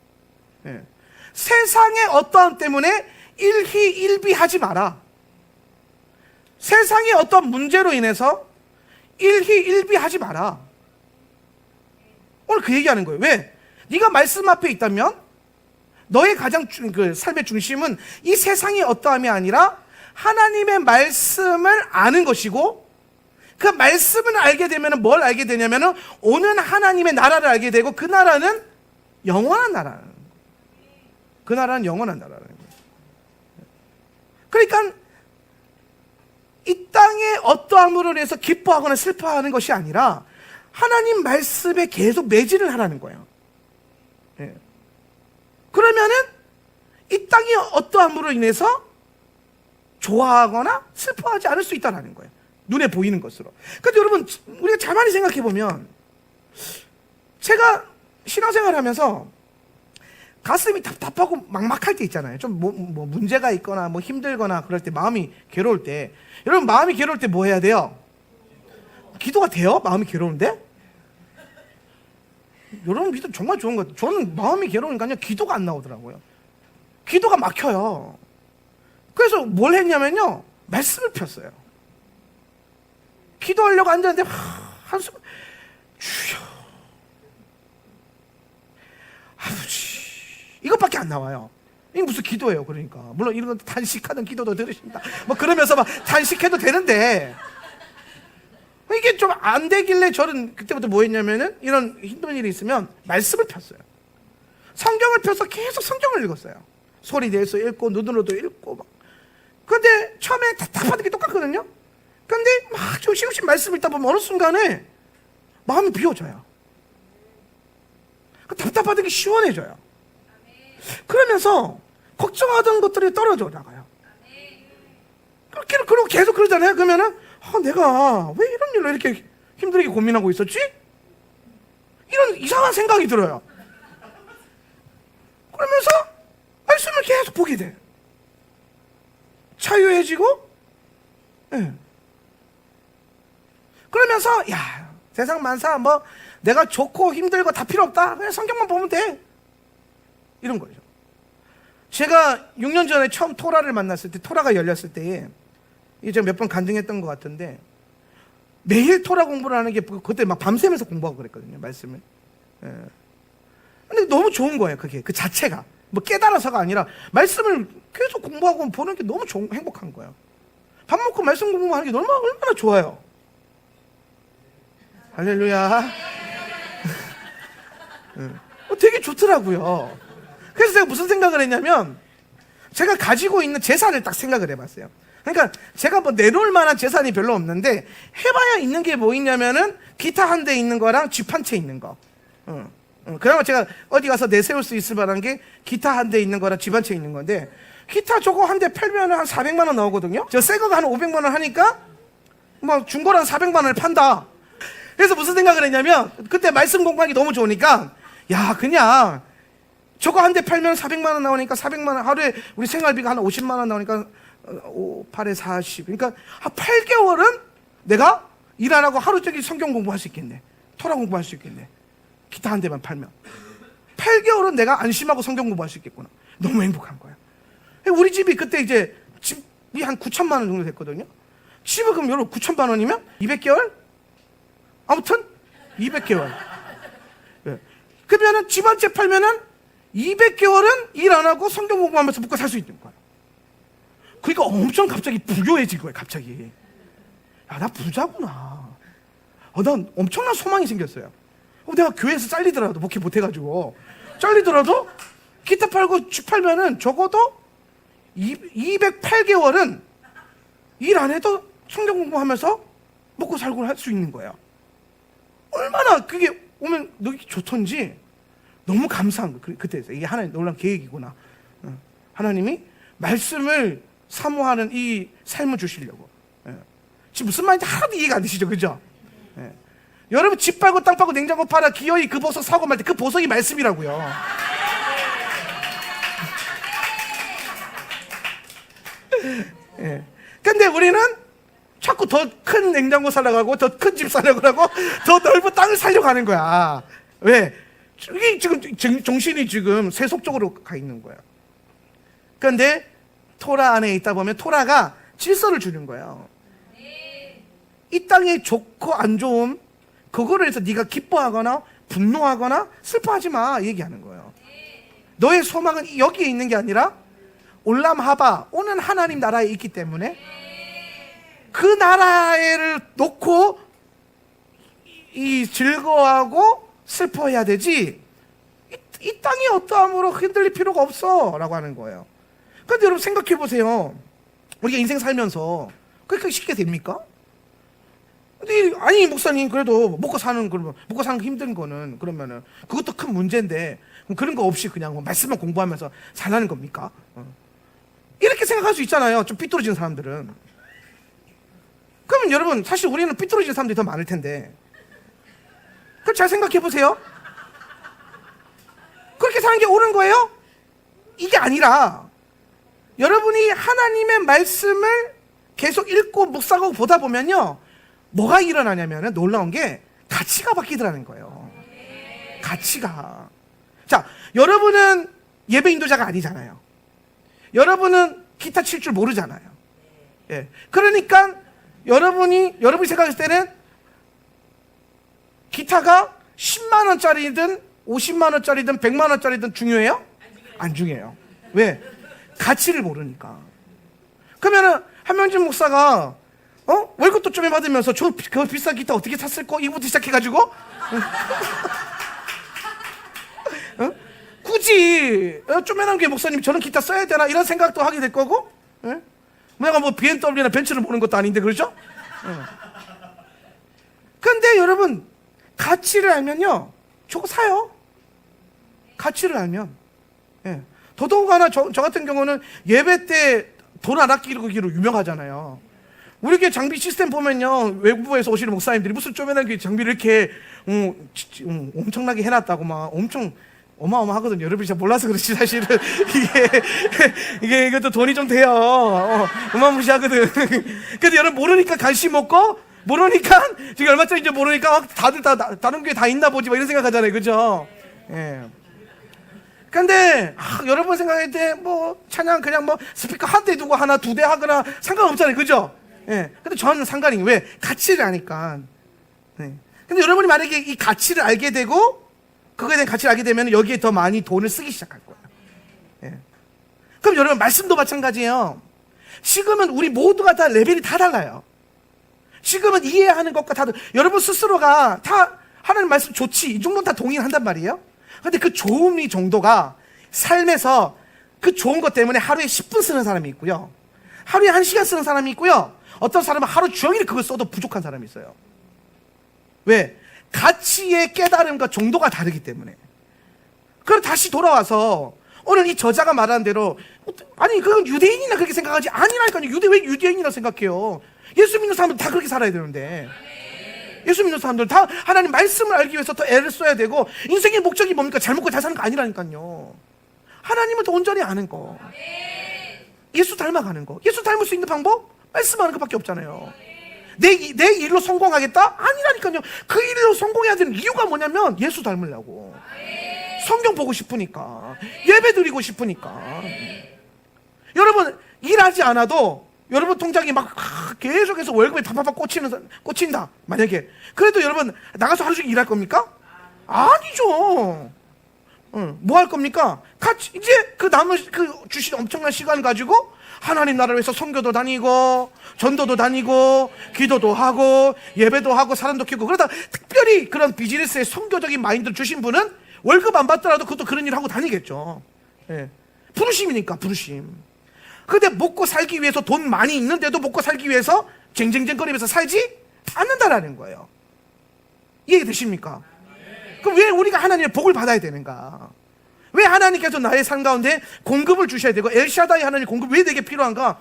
세상의 어떠함 때문에 일희일비하지 마라. 세상의 어떤 문제로 인해서 일희일비하지 마라. 오늘 그 얘기하는 거예요. 왜? 네가 말씀 앞에 있다면 너의 가장 삶의 중심은 이 세상의 어떠함이 아니라 하나님의 말씀을 아는 것이고, 그 말씀을 알게 되면 뭘 알게 되냐면은 오는 하나님의 나라를 알게 되고, 그 나라는 영원한 나라라는 거예요. 그 나라는 영원한 나라라는 거예요. 그러니까 이 땅의 어떠함으로 인해서 기뻐하거나 슬퍼하는 것이 아니라 하나님 말씀에 계속 매진을 하라는 거예요. 그러면은 이 땅의 어떠함으로 인해서 좋아하거나 슬퍼하지 않을 수 있다는 거예요. 눈에 보이는 것으로. 근데 여러분 우리가 가만히 생각해 보면, 제가 신앙생활 하면서 가슴이 답답하고 막막할 때 있잖아요. 좀 뭐 문제가 있거나 뭐 힘들거나 그럴 때, 마음이 괴로울 때, 여러분 마음이 괴로울 때 뭐 해야 돼요? 기도가 돼요? 마음이 괴로운데? 여러분 믿음 정말 좋은 것 같아요. 저는 마음이 괴로우니까요 기도가 안 나오더라고요. 기도가 막혀요. 그래서 뭘 했냐면요 말씀을 폈어요. 기도하려고 앉았는데 한숨 주여 아버지 이것밖에 안 나와요. 이게 무슨 기도예요. 그러니까 물론 이런 건 단식하는 기도도 들으십니다. 뭐 그러면서 막 단식해도 되는데 이게 좀 안 되길래 저는 그때부터 뭐 했냐면은 이런 힘든 일이 있으면 말씀을 폈어요. 성경을 펴서 계속 성경을 읽었어요. 소리 내서 읽고 눈으로도 읽고 막. 근데 처음에 답답하던 게 똑같거든요. 근데 막 조심조심 말씀을 읽다 보면 어느 순간에 마음이 비워져요. 답답하던 게 시원해져요. 그러면서 걱정하던 것들이 떨어져 나가요. 그리고 계속 그러잖아요. 그러면은 내가 왜 이런 일로 이렇게 힘들게 고민하고 있었지? 이런 이상한 생각이 들어요. 그러면서 말씀을 계속 보게 돼. 자유해지고, 예. 그러면서 야 세상 만사 뭐 내가 좋고 힘들고 다 필요 없다. 그냥 성경만 보면 돼. 이런 거죠. 제가 6년 전에 처음 토라를 만났을 때, 토라가 열렸을 때에 이제 몇 번 간증했던 것 같은데 매일 토라 공부를 하는 게 그때 막 밤새면서 공부하고 그랬거든요. 말씀을. 예. 근데 너무 좋은 거예요. 그게 그 자체가 뭐 깨달아서가 아니라 말씀을 계속 공부하고 보는 게 너무 행복한 거예요. 밥 먹고 말씀 공부하는 게 얼마나 좋아요. 할렐루야. 되게 좋더라고요. 그래서 제가 무슨 생각을 했냐면 제가 가지고 있는 재산을 딱 생각을 해봤어요. 그러니까 제가 뭐 내놓을 만한 재산이 별로 없는데 해봐야 있는 게 뭐 있냐면은 기타 한 대 있는 거랑 집 한 채 있는 거. 그나마 제가 어디 가서 내세울 수 있을 만한 게 기타 한 대 있는 거랑 집 한 채 있는 건데 기타 저거 한 대 팔면 한 400만 원 나오거든요. 저 새 거가 한 500만 원 하니까 뭐 중고랑 400만 원을 판다. 그래서 무슨 생각을 했냐면 그때 말씀 공부하기 너무 좋으니까 야 그냥 저거 한 대 팔면 400만 원 나오니까 400만 원 하루에 우리 생활비가 한 50만 원 나오니까 5, 8에 40 그러니까 한 8개월은 내가 일 안 하고 하루 종일 성경 공부할 수 있겠네. 토라 공부할 수 있겠네. 기타 한 대만 팔면 8개월은 내가 안심하고 성경 공부할 수 있겠구나. 너무 행복한 거야. 우리 집이 그때 이제 집이 한 9천만 원 정도 됐거든요. 집을 그럼 여러분 9천만 원이면 200개월? 아무튼 200개월. 예. 그러면은 집 한 채 팔면은 200개월은 일 안 하고 성경 공부하면서 먹고 살 수 있는 거야. 그러니까 엄청 갑자기 부유해진 거예요. 갑자기. 야, 나 부자구나. 난 엄청난 소망이 생겼어요. 내가 교회에서 잘리더라도 목회 못해가지고 잘리더라도 기타 팔고 집 팔면은 적어도 208개월은 일 안 해도 성경 공부하면서 먹고 살고 할 수 있는 거예요. 얼마나 그게 오면 너무 좋던지 너무 감사한 거예요. 그때에서 이게 하나님 놀라운 계획이구나. 하나님이 말씀을 사모하는 이 삶을 주시려고. 지금 무슨 말인지 하나도 이해가 안 되시죠, 그죠? 여러분 집 팔고 땅 팔고 냉장고 팔아 기어이 그 보석 사고 말 때 그 보석이 말씀이라고요. 근데 우리는 자꾸 더 큰 냉장고 사려고 하고 더 큰 집 사려고 하고 더 넓은 땅을 사려고 하는 거야. 왜? 이게 지금 정신이 지금 세속적으로 가 있는 거야. 그런데 토라 안에 있다 보면 토라가 질서를 주는 거예요. 이 땅의 좋고 안 좋음 그거를 해서 네가 기뻐하거나 분노하거나 슬퍼하지 마 얘기하는 거예요. 너의 소망은 여기에 있는 게 아니라 올람하바 오는 하나님 나라에 있기 때문에 그 나라를 놓고 이 즐거워하고 슬퍼해야 되지 이 땅이 어떠함으로 흔들릴 필요가 없어 라고 하는 거예요. 그런데 여러분 생각해 보세요. 우리가 인생 살면서 그렇게 쉽게 됩니까? 근데 아니 목사님 그래도 먹고 사는 거 힘든 거는 그러면은 그것도 큰 문제인데 그런 거 없이 그냥 뭐 말씀만 공부하면서 살라는 겁니까? 이렇게 생각할 수 있잖아요. 좀 삐뚤어진 사람들은. 그러면 여러분 사실 우리는 삐뚤어진 사람들이 더 많을 텐데 그걸 잘 생각해 보세요. 그렇게 사는 게 옳은 거예요? 이게 아니라 여러분이 하나님의 말씀을 계속 읽고 묵상하고 보다 보면요 뭐가 일어나냐면 놀라운 게 가치가 바뀌더라는 거예요. 가치가. 자, 여러분은 예배 인도자가 아니잖아요. 여러분은 기타 칠 줄 모르잖아요. 예. 그러니까 여러분이 생각했을 때는 기타가 10만 원짜리든 50만 원짜리든 100만 원짜리든 중요해요? 안 중요해요. 왜? 가치를 모르니까. 그러면은 한명진 목사가 월급도 좀 받으면서 그 비싼 기타 어떻게 샀을 거? 이거부터 시작해가지고 굳이 쪼매난 게 목사님 저런 기타 써야 되나 이런 생각도 하게 될 거고, 내가 뭐 BMW나 벤츠를 모는 것도 아닌데, 그렇죠? 근데 여러분, 가치를 알면요 저거 사요. 가치를 알면. 더더욱아나 저 같은 경우는 예배 때 돈 안 아끼기로 유명하잖아요. 우리 교회 장비 시스템 보면요, 외국에서 오시는 목사님들이 무슨 쪼매난 게 장비를 이렇게 엄청나게 해놨다고 막 엄청 어마어마하거든요. 여러분이 잘 몰라서 그렇지 사실은 이것도 돈이 좀 돼요. 어마무시하거든. 근데 여러분 모르니까 관심 없고, 모르니까 지금 얼마짜리인지 모르니까 다들 다른 교회 다 있나 보지 막 이런 생각하잖아요, 그죠? 예. 근데 여러분 생각할 때 뭐 찬양 그냥 뭐 스피커 한 대 두고 하나 두 대 하거나 상관없잖아요, 그죠? 예. 근데 저는 상관이 왜? 가치를 아니까. 예. 근데 여러분이 만약에 이 가치를 알게 되고 그거에 대한 가치를 알게 되면 여기에 더 많이 돈을 쓰기 시작할 거예요. 예. 그럼 여러분 말씀도 마찬가지예요. 지금은 우리 모두가 다 레벨이 다 달라요. 지금은 이해하는 것과 다 여러분 스스로가 다 하나님 말씀 좋지 이 정도는 다 동의한단 말이에요. 근데 그 좋음이 정도가 삶에서 그 좋은 것 때문에 하루에 10분 쓰는 사람이 있고요, 하루에 1시간 쓰는 사람이 있고요, 어떤 사람은 하루 종일 그걸 써도 부족한 사람이 있어요. 왜? 가치의 깨달음과 정도가 다르기 때문에. 그럼 다시 돌아와서 오늘 이 저자가 말하는 대로, 아니 그건 유대인이나 그렇게 생각하지 아니라니까요. 왜 유대인이라 생각해요? 예수 믿는 사람들 다 그렇게 살아야 되는데. 예수 믿는 사람들 다 하나님 말씀을 알기 위해서 더 애를 써야 되고, 인생의 목적이 뭡니까? 잘 먹고 잘 사는 거 아니라니까요. 하나님을 더 온전히 아는 거, 예수 닮아가는 거. 예수 닮을 수 있는 방법? 말씀하는 것밖에 없잖아요. 내 일로 성공하겠다? 아니라니까요. 그 일로 성공해야 되는 이유가 뭐냐면 예수 닮으려고, 성경 보고 싶으니까, 예배 드리고 싶으니까. 여러분 일하지 않아도 여러분 통장이 막 계속해서 월급에 팍팍팍 꽂힌다 만약에, 그래도 여러분 나가서 하루 종일 일할 겁니까? 아니죠. 뭐 할 겁니까? 같이 이제 그 남은 그 주신 엄청난 시간 가지고 하나님 나라를 위해서 선교도 다니고 전도도 다니고 기도도 하고 예배도 하고 사람도 키우고, 그러다 특별히 그런 비즈니스에 선교적인 마인드를 주신 분은 월급 안 받더라도 그것도 그런 일 하고 다니겠죠. 예. 부르심이니까, 부르심. 근데 먹고 살기 위해서, 돈 많이 있는데도 먹고 살기 위해서 쟁쟁쟁거리면서 살지 않는다라는 거예요. 이해되십니까? 그럼 왜 우리가 하나님의 복을 받아야 되는가? 왜 하나님께서 나의 삶 가운데 공급을 주셔야 되고, 엘샤다이 하나님 공급 왜 내게 필요한가?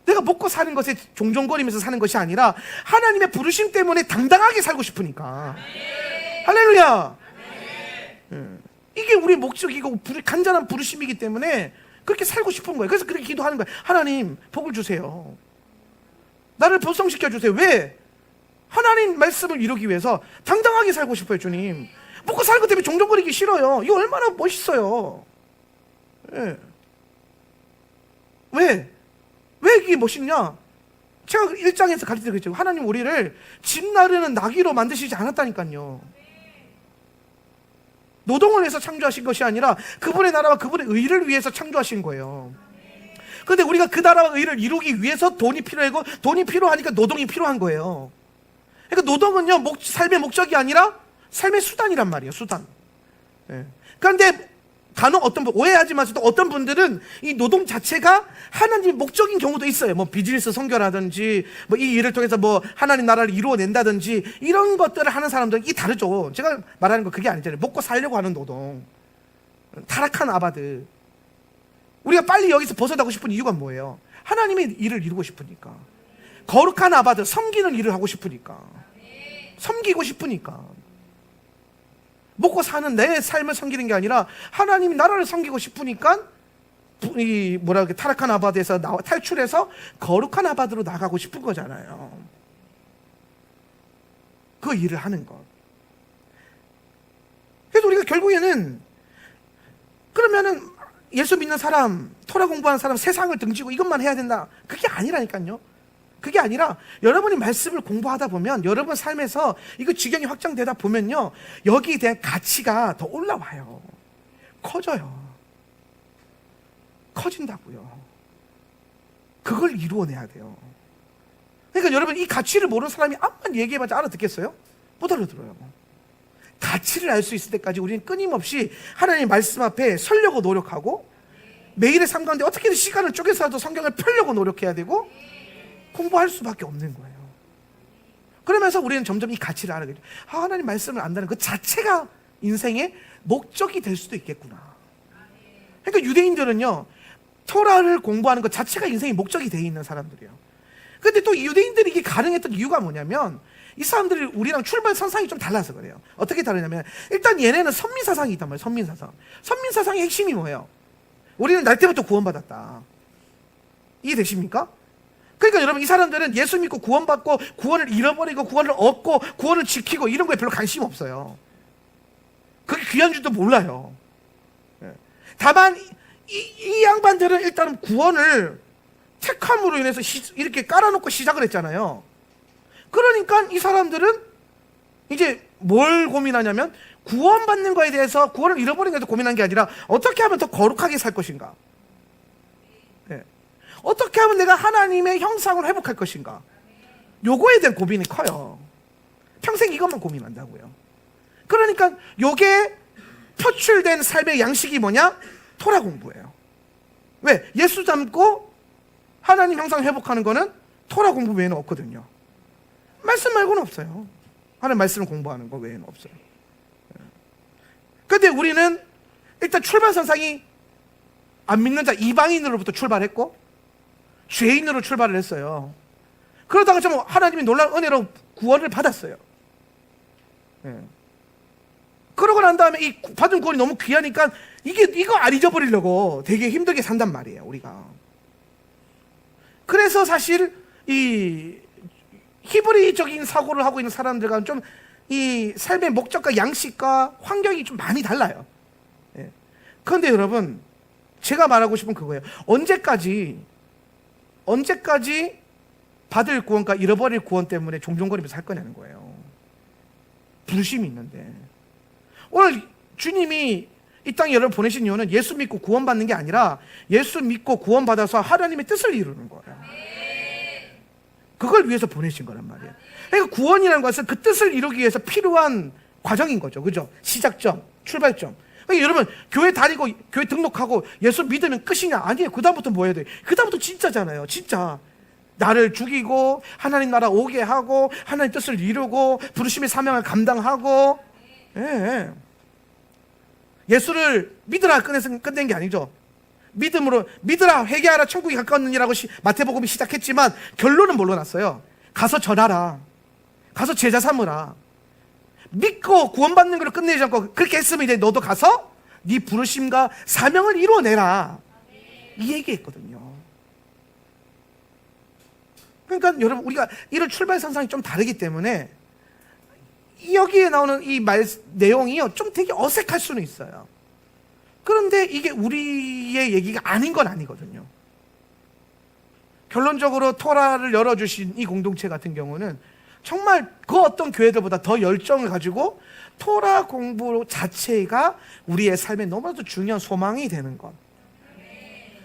내가 먹고 사는 것에 종종거리면서 사는 것이 아니라 하나님의 부르심 때문에 당당하게 살고 싶으니까. 할렐루야. 이게 우리의 목적이고 간절한 부르심이기 때문에 그렇게 살고 싶은 거예요. 그래서 그렇게 기도하는 거예요. 하나님 복을 주세요. 나를 번성시켜 주세요. 왜? 하나님 말씀을 이루기 위해서 당당하게 살고 싶어요. 주님, 먹고 사는 것 때문에 종종거리기 싫어요. 이거 얼마나 멋있어요. 예. 왜 이게 멋있냐? 제가 1장에서 가르치고 있죠. 하나님 우리를 집 나르는 나귀로 만드시지 않았다니까요. 노동을 위해서 창조하신 것이 아니라 그분의 나라와 그분의 의를 위해서 창조하신 거예요. 그런데 우리가 그 나라와 의를 이루기 위해서 돈이 필요하고, 돈이 필요하니까 노동이 필요한 거예요. 그러니까 노동은요 삶의 목적이 아니라 삶의 수단이란 말이에요. 수단. 예. 그런데 간혹 오해하지 마세요. 어떤 분들은 이 노동 자체가 하나님의 목적인 경우도 있어요. 뭐 비즈니스 선교라든지 뭐 이 일을 통해서 뭐 하나님 나라를 이루어낸다든지 이런 것들을 하는 사람들은 이 다르죠. 제가 말하는 거 그게 아니잖아요. 먹고 살려고 하는 노동, 타락한 아바드. 우리가 빨리 여기서 벗어나고 싶은 이유가 뭐예요? 하나님의 일을 이루고 싶으니까. 거룩한 아바드, 섬기는 일을 하고 싶으니까, 섬기고 싶으니까. 먹고 사는 내 삶을 섬기는 게 아니라 하나님이 나라를 섬기고 싶으니까 이 타락한 아바드에서 탈출해서 거룩한 아바드로 나가고 싶은 거잖아요. 그 일을 하는 것. 그래서 우리가 결국에는 그러면은 예수 믿는 사람, 토라 공부하는 사람 세상을 등지고 이것만 해야 된다. 그게 아니라니까요. 그게 아니라 여러분이 말씀을 공부하다 보면 여러분 삶에서 이거 지경이 확장되다 보면요, 여기에 대한 가치가 더 올라와요. 커져요. 커진다고요. 그걸 이루어내야 돼요. 그러니까 여러분, 이 가치를 모르는 사람이 암만 얘기해봤자 알아듣겠어요? 못 알아들어요. 가치를 알 수 있을 때까지 우리는 끊임없이 하나님의 말씀 앞에 서려고 노력하고, 매일의 삶 가운데 어떻게든 시간을 쪼개서라도 성경을 펴려고 노력해야 되고 공부할 수밖에 없는 거예요. 그러면서 우리는 점점 이 가치를 알아가게 돼요. 하나님 말씀을 안다는 그 자체가 인생의 목적이 될 수도 있겠구나. 그러니까 유대인들은요, 토라를 공부하는 것 자체가 인생의 목적이 되어 있는 사람들이에요. 근데 또 유대인들이 이게 가능했던 이유가 뭐냐면, 이 사람들이 우리랑 출발선상이 좀 달라서 그래요. 어떻게 다르냐면, 일단 얘네는 선민사상이 있단 말이에요. 선민사상. 선민사상의 핵심이 뭐예요? 우리는 날 때부터 구원받았다. 이해되십니까? 그러니까 여러분, 이 사람들은 예수 믿고 구원받고 구원을 잃어버리고 구원을 얻고 구원을 지키고 이런 거에 별로 관심 없어요. 그게 귀한 줄도 몰라요. 다만 이 양반들은 일단은 구원을 택함으로 인해서 이렇게 깔아놓고 시작을 했잖아요. 그러니까 이 사람들은 이제 뭘 고민하냐면, 구원받는 거에 대해서, 구원을 잃어버린 거에 대해서 고민한 게 아니라 어떻게 하면 더 거룩하게 살 것인가, 어떻게 하면 내가 하나님의 형상을 회복할 것인가, 요거에 대한 고민이 커요. 평생 이것만 고민한다고요. 그러니까 요게 표출된 삶의 양식이 뭐냐? 토라 공부예요. 왜? 예수 닮고 하나님 형상 회복하는 거는 토라 공부 외에는 없거든요. 말씀 말고는 없어요. 하나님 말씀을 공부하는 거 외에는 없어요. 근데 우리는 일단 출발선상이 안 믿는 자 이방인으로부터 출발했고 죄인으로 출발을 했어요. 그러다가 좀 하나님이 놀라운 은혜로 구원을 받았어요. 그러고 난 다음에 이 받은 구원이 너무 귀하니까 이거 안 잊어버리려고 되게 힘들게 산단 말이에요, 우리가. 그래서 사실 이 히브리적인 사고를 하고 있는 사람들과는 좀 이 삶의 목적과 양식과 환경이 좀 많이 달라요. 그런데 여러분, 제가 말하고 싶은 그거예요. 언제까지 받을 구원과 잃어버릴 구원 때문에 종종거리면서 살 거냐는 거예요. 부르심이 있는데. 오늘 주님이 이 땅에 여러분 보내신 이유는 예수 믿고 구원받는 게 아니라 예수 믿고 구원받아서 하나님의 뜻을 이루는 거예요. 그걸 위해서 보내신 거란 말이에요. 그러니까 구원이라는 것은 그 뜻을 이루기 위해서 필요한 과정인 거죠. 그죠? 시작점, 출발점. 그러니까 여러분, 교회 다니고 교회 등록하고 예수 믿으면 끝이냐? 아니에요. 그다음부터 뭐 해야 돼? 그다음부터 진짜잖아요. 진짜. 나를 죽이고 하나님 나라 오게 하고 하나님 뜻을 이루고 부르심의 사명을 감당하고. 예수를 믿으라 끝낸 게 아니죠. 믿음으로 믿으라 회개하라 천국이 가까웠느니라고 마태복음이 시작했지만 결론은 뭘로 났어요? 가서 전하라. 가서 제자 삼으라. 믿고 구원받는 걸 끝내지 않고 그렇게 했으면 이제 너도 가서 네 부르심과 사명을 이루어내라. 이 얘기했거든요. 그러니까 여러분, 우리가 이런 출발선상이 좀 다르기 때문에 여기에 나오는 이 내용이요, 좀 되게 어색할 수는 있어요. 그런데 이게 우리의 얘기가 아닌 건 아니거든요. 결론적으로 토라를 열어주신 이 공동체 같은 경우는 정말 그 어떤 교회들보다 더 열정을 가지고 토라 공부 자체가 우리의 삶에 너무나도 중요한 소망이 되는 것.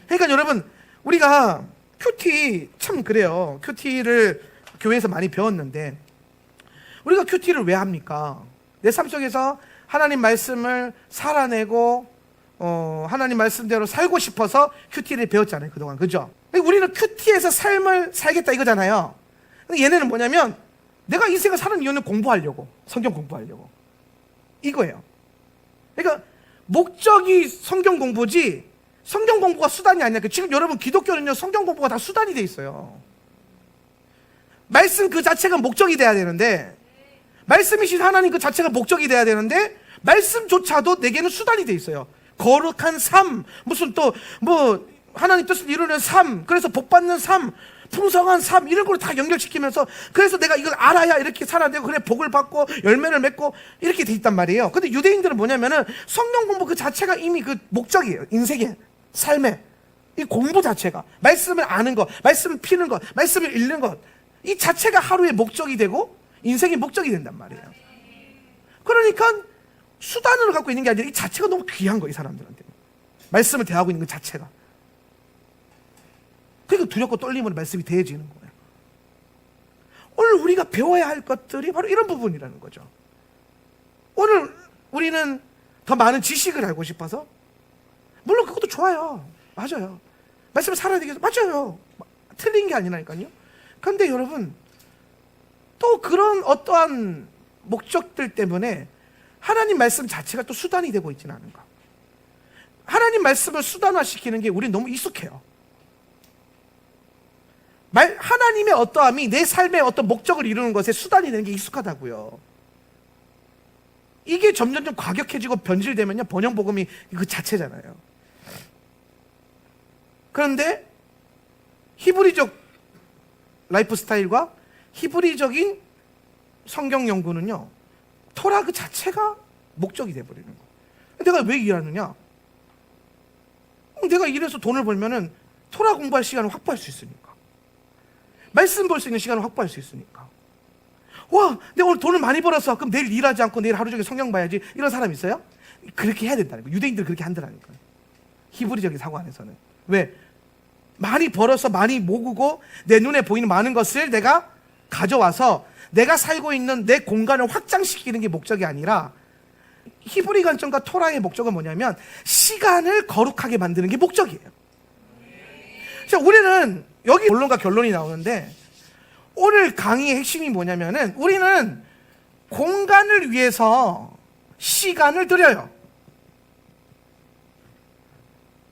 그러니까 여러분, 우리가 큐티 참 그래요. 큐티를 교회에서 많이 배웠는데 우리가 큐티를 왜 합니까? 내 삶 속에서 하나님 말씀을 살아내고 하나님 말씀대로 살고 싶어서 큐티를 배웠잖아요, 그동안. 그죠? 우리는 큐티에서 삶을 살겠다 이거잖아요. 근데 얘네는 뭐냐면 내가 인생을 사는 이유는 공부하려고, 성경 공부하려고, 이거예요. 그러니까 목적이 성경 공부지 성경 공부가 수단이 아니야. 지금 여러분 기독교는요, 성경 공부가 다 수단이 돼 있어요. 말씀 그 자체가 목적이 돼야 되는데, 말씀이신 하나님 그 자체가 목적이 돼야 되는데 말씀조차도 내게는 수단이 돼 있어요. 거룩한 삶, 무슨 또 뭐 하나님 뜻을 이루는 삶, 그래서 복 받는 삶, 풍성한 삶 이런 걸로 다 연결시키면서 그래서 내가 이걸 알아야 이렇게 살아야 되고 그래 복을 받고 열매를 맺고 이렇게 돼 있단 말이에요. 근데 유대인들은 뭐냐면은 성경 공부 그 자체가 이미 그 목적이에요. 인생의 삶의 이 공부 자체가 말씀을 아는 것, 말씀을 피는 것, 말씀을 읽는 것 이 자체가 하루의 목적이 되고 인생의 목적이 된단 말이에요. 그러니까 수단으로 갖고 있는 게 아니라 이 자체가 너무 귀한 거예요. 이 사람들한테 말씀을 대하고 있는 것 자체가. 그러니까 두렵고 떨림으로 말씀이 대해지는 거예요. 오늘 우리가 배워야 할 것들이 바로 이런 부분이라는 거죠. 오늘 우리는 더 많은 지식을 알고 싶어서 물론 그것도 좋아요. 맞아요. 말씀을 살아야 되겠어. 맞아요. 틀린 게 아니라니까요. 그런데 여러분 또 그런 어떠한 목적들 때문에 하나님 말씀 자체가 또 수단이 되고 있지는 않은가. 하나님 말씀을 수단화시키는 게 우리 너무 익숙해요. 하나님의 어떠함이 내 삶의 어떤 목적을 이루는 것에 수단이 되는 게 익숙하다고요. 이게 점점 과격해지고 변질되면요 번영복음이 그 자체잖아요. 그런데 히브리적 라이프 스타일과 히브리적인 성경 연구는요 토라 그 자체가 목적이 돼버리는 거예요. 내가 왜 일하느냐? 내가 일해서 돈을 벌면은 토라 공부할 시간을 확보할 수 있으니까, 말씀 볼 수 있는 시간을 확보할 수 있으니까. 와, 내가 오늘 돈을 많이 벌었어. 그럼 내일 일하지 않고 내일 하루 종일 성경 봐야지. 이런 사람 있어요? 그렇게 해야 된다는 거예요. 유대인들 그렇게 한다니까요. 히브리적인 사고 안에서는. 왜? 많이 벌어서 많이 모으고 내 눈에 보이는 많은 것을 내가 가져와서 내가 살고 있는 내 공간을 확장시키는 게 목적이 아니라, 히브리 관점과 토라의 목적은 뭐냐면 시간을 거룩하게 만드는 게 목적이에요. 자, 우리는 여기 본론과 결론이 나오는데 오늘 강의의 핵심이 뭐냐면은 우리는 공간을 위해서 시간을 들여요.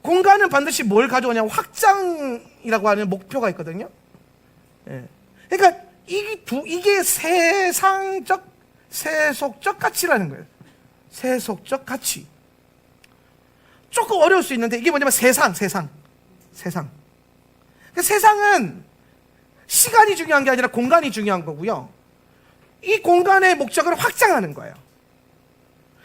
공간은 반드시 뭘 가져오냐면 확장이라고 하는 목표가 있거든요. 예. 그러니까 이게 세상적, 세속적 가치라는 거예요. 세속적 가치. 조금 어려울 수 있는데 이게 뭐냐면 세상. 그러니까 세상은 시간이 중요한 게 아니라 공간이 중요한 거고요. 이 공간의 목적을 확장하는 거예요.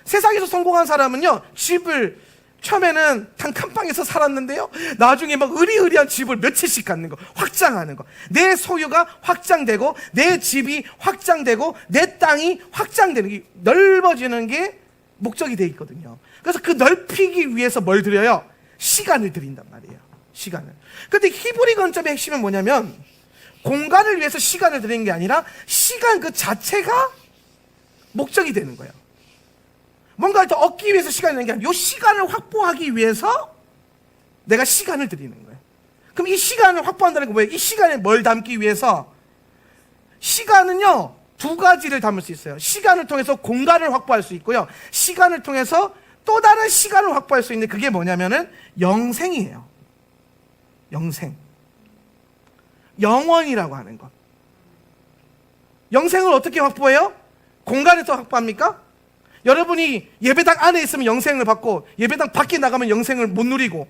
세상에서 성공한 사람은요, 집을 처음에는 단칸방에서 살았는데요, 나중에 막 으리으리한 집을 몇 채씩 갖는 거, 확장하는 거. 내 소유가 확장되고 내 집이 확장되고 내 땅이 확장되는 게, 넓어지는 게 목적이 돼 있거든요. 그래서 그 넓히기 위해서 뭘 드려요? 시간을 드린단 말이에요. 시간을. 근데 히브리 관점의 핵심은 뭐냐면 공간을 위해서 시간을 드리는 게 아니라 시간 그 자체가 목적이 되는 거예요. 뭔가를 더 얻기 위해서 시간을 내는 게 아니라 이 시간을 확보하기 위해서 내가 시간을 드리는 거예요. 그럼 이 시간을 확보한다는 건 뭐예요? 이 시간에 뭘 담기 위해서? 시간은요 두 가지를 담을 수 있어요. 시간을 통해서 공간을 확보할 수 있고요, 시간을 통해서 또 다른 시간을 확보할 수 있는, 그게 뭐냐면은 영생이에요. 영생, 영원이라고 하는 것. 영생을 어떻게 확보해요? 공간에서 확보합니까? 여러분이 예배당 안에 있으면 영생을 받고 예배당 밖에 나가면 영생을 못 누리고,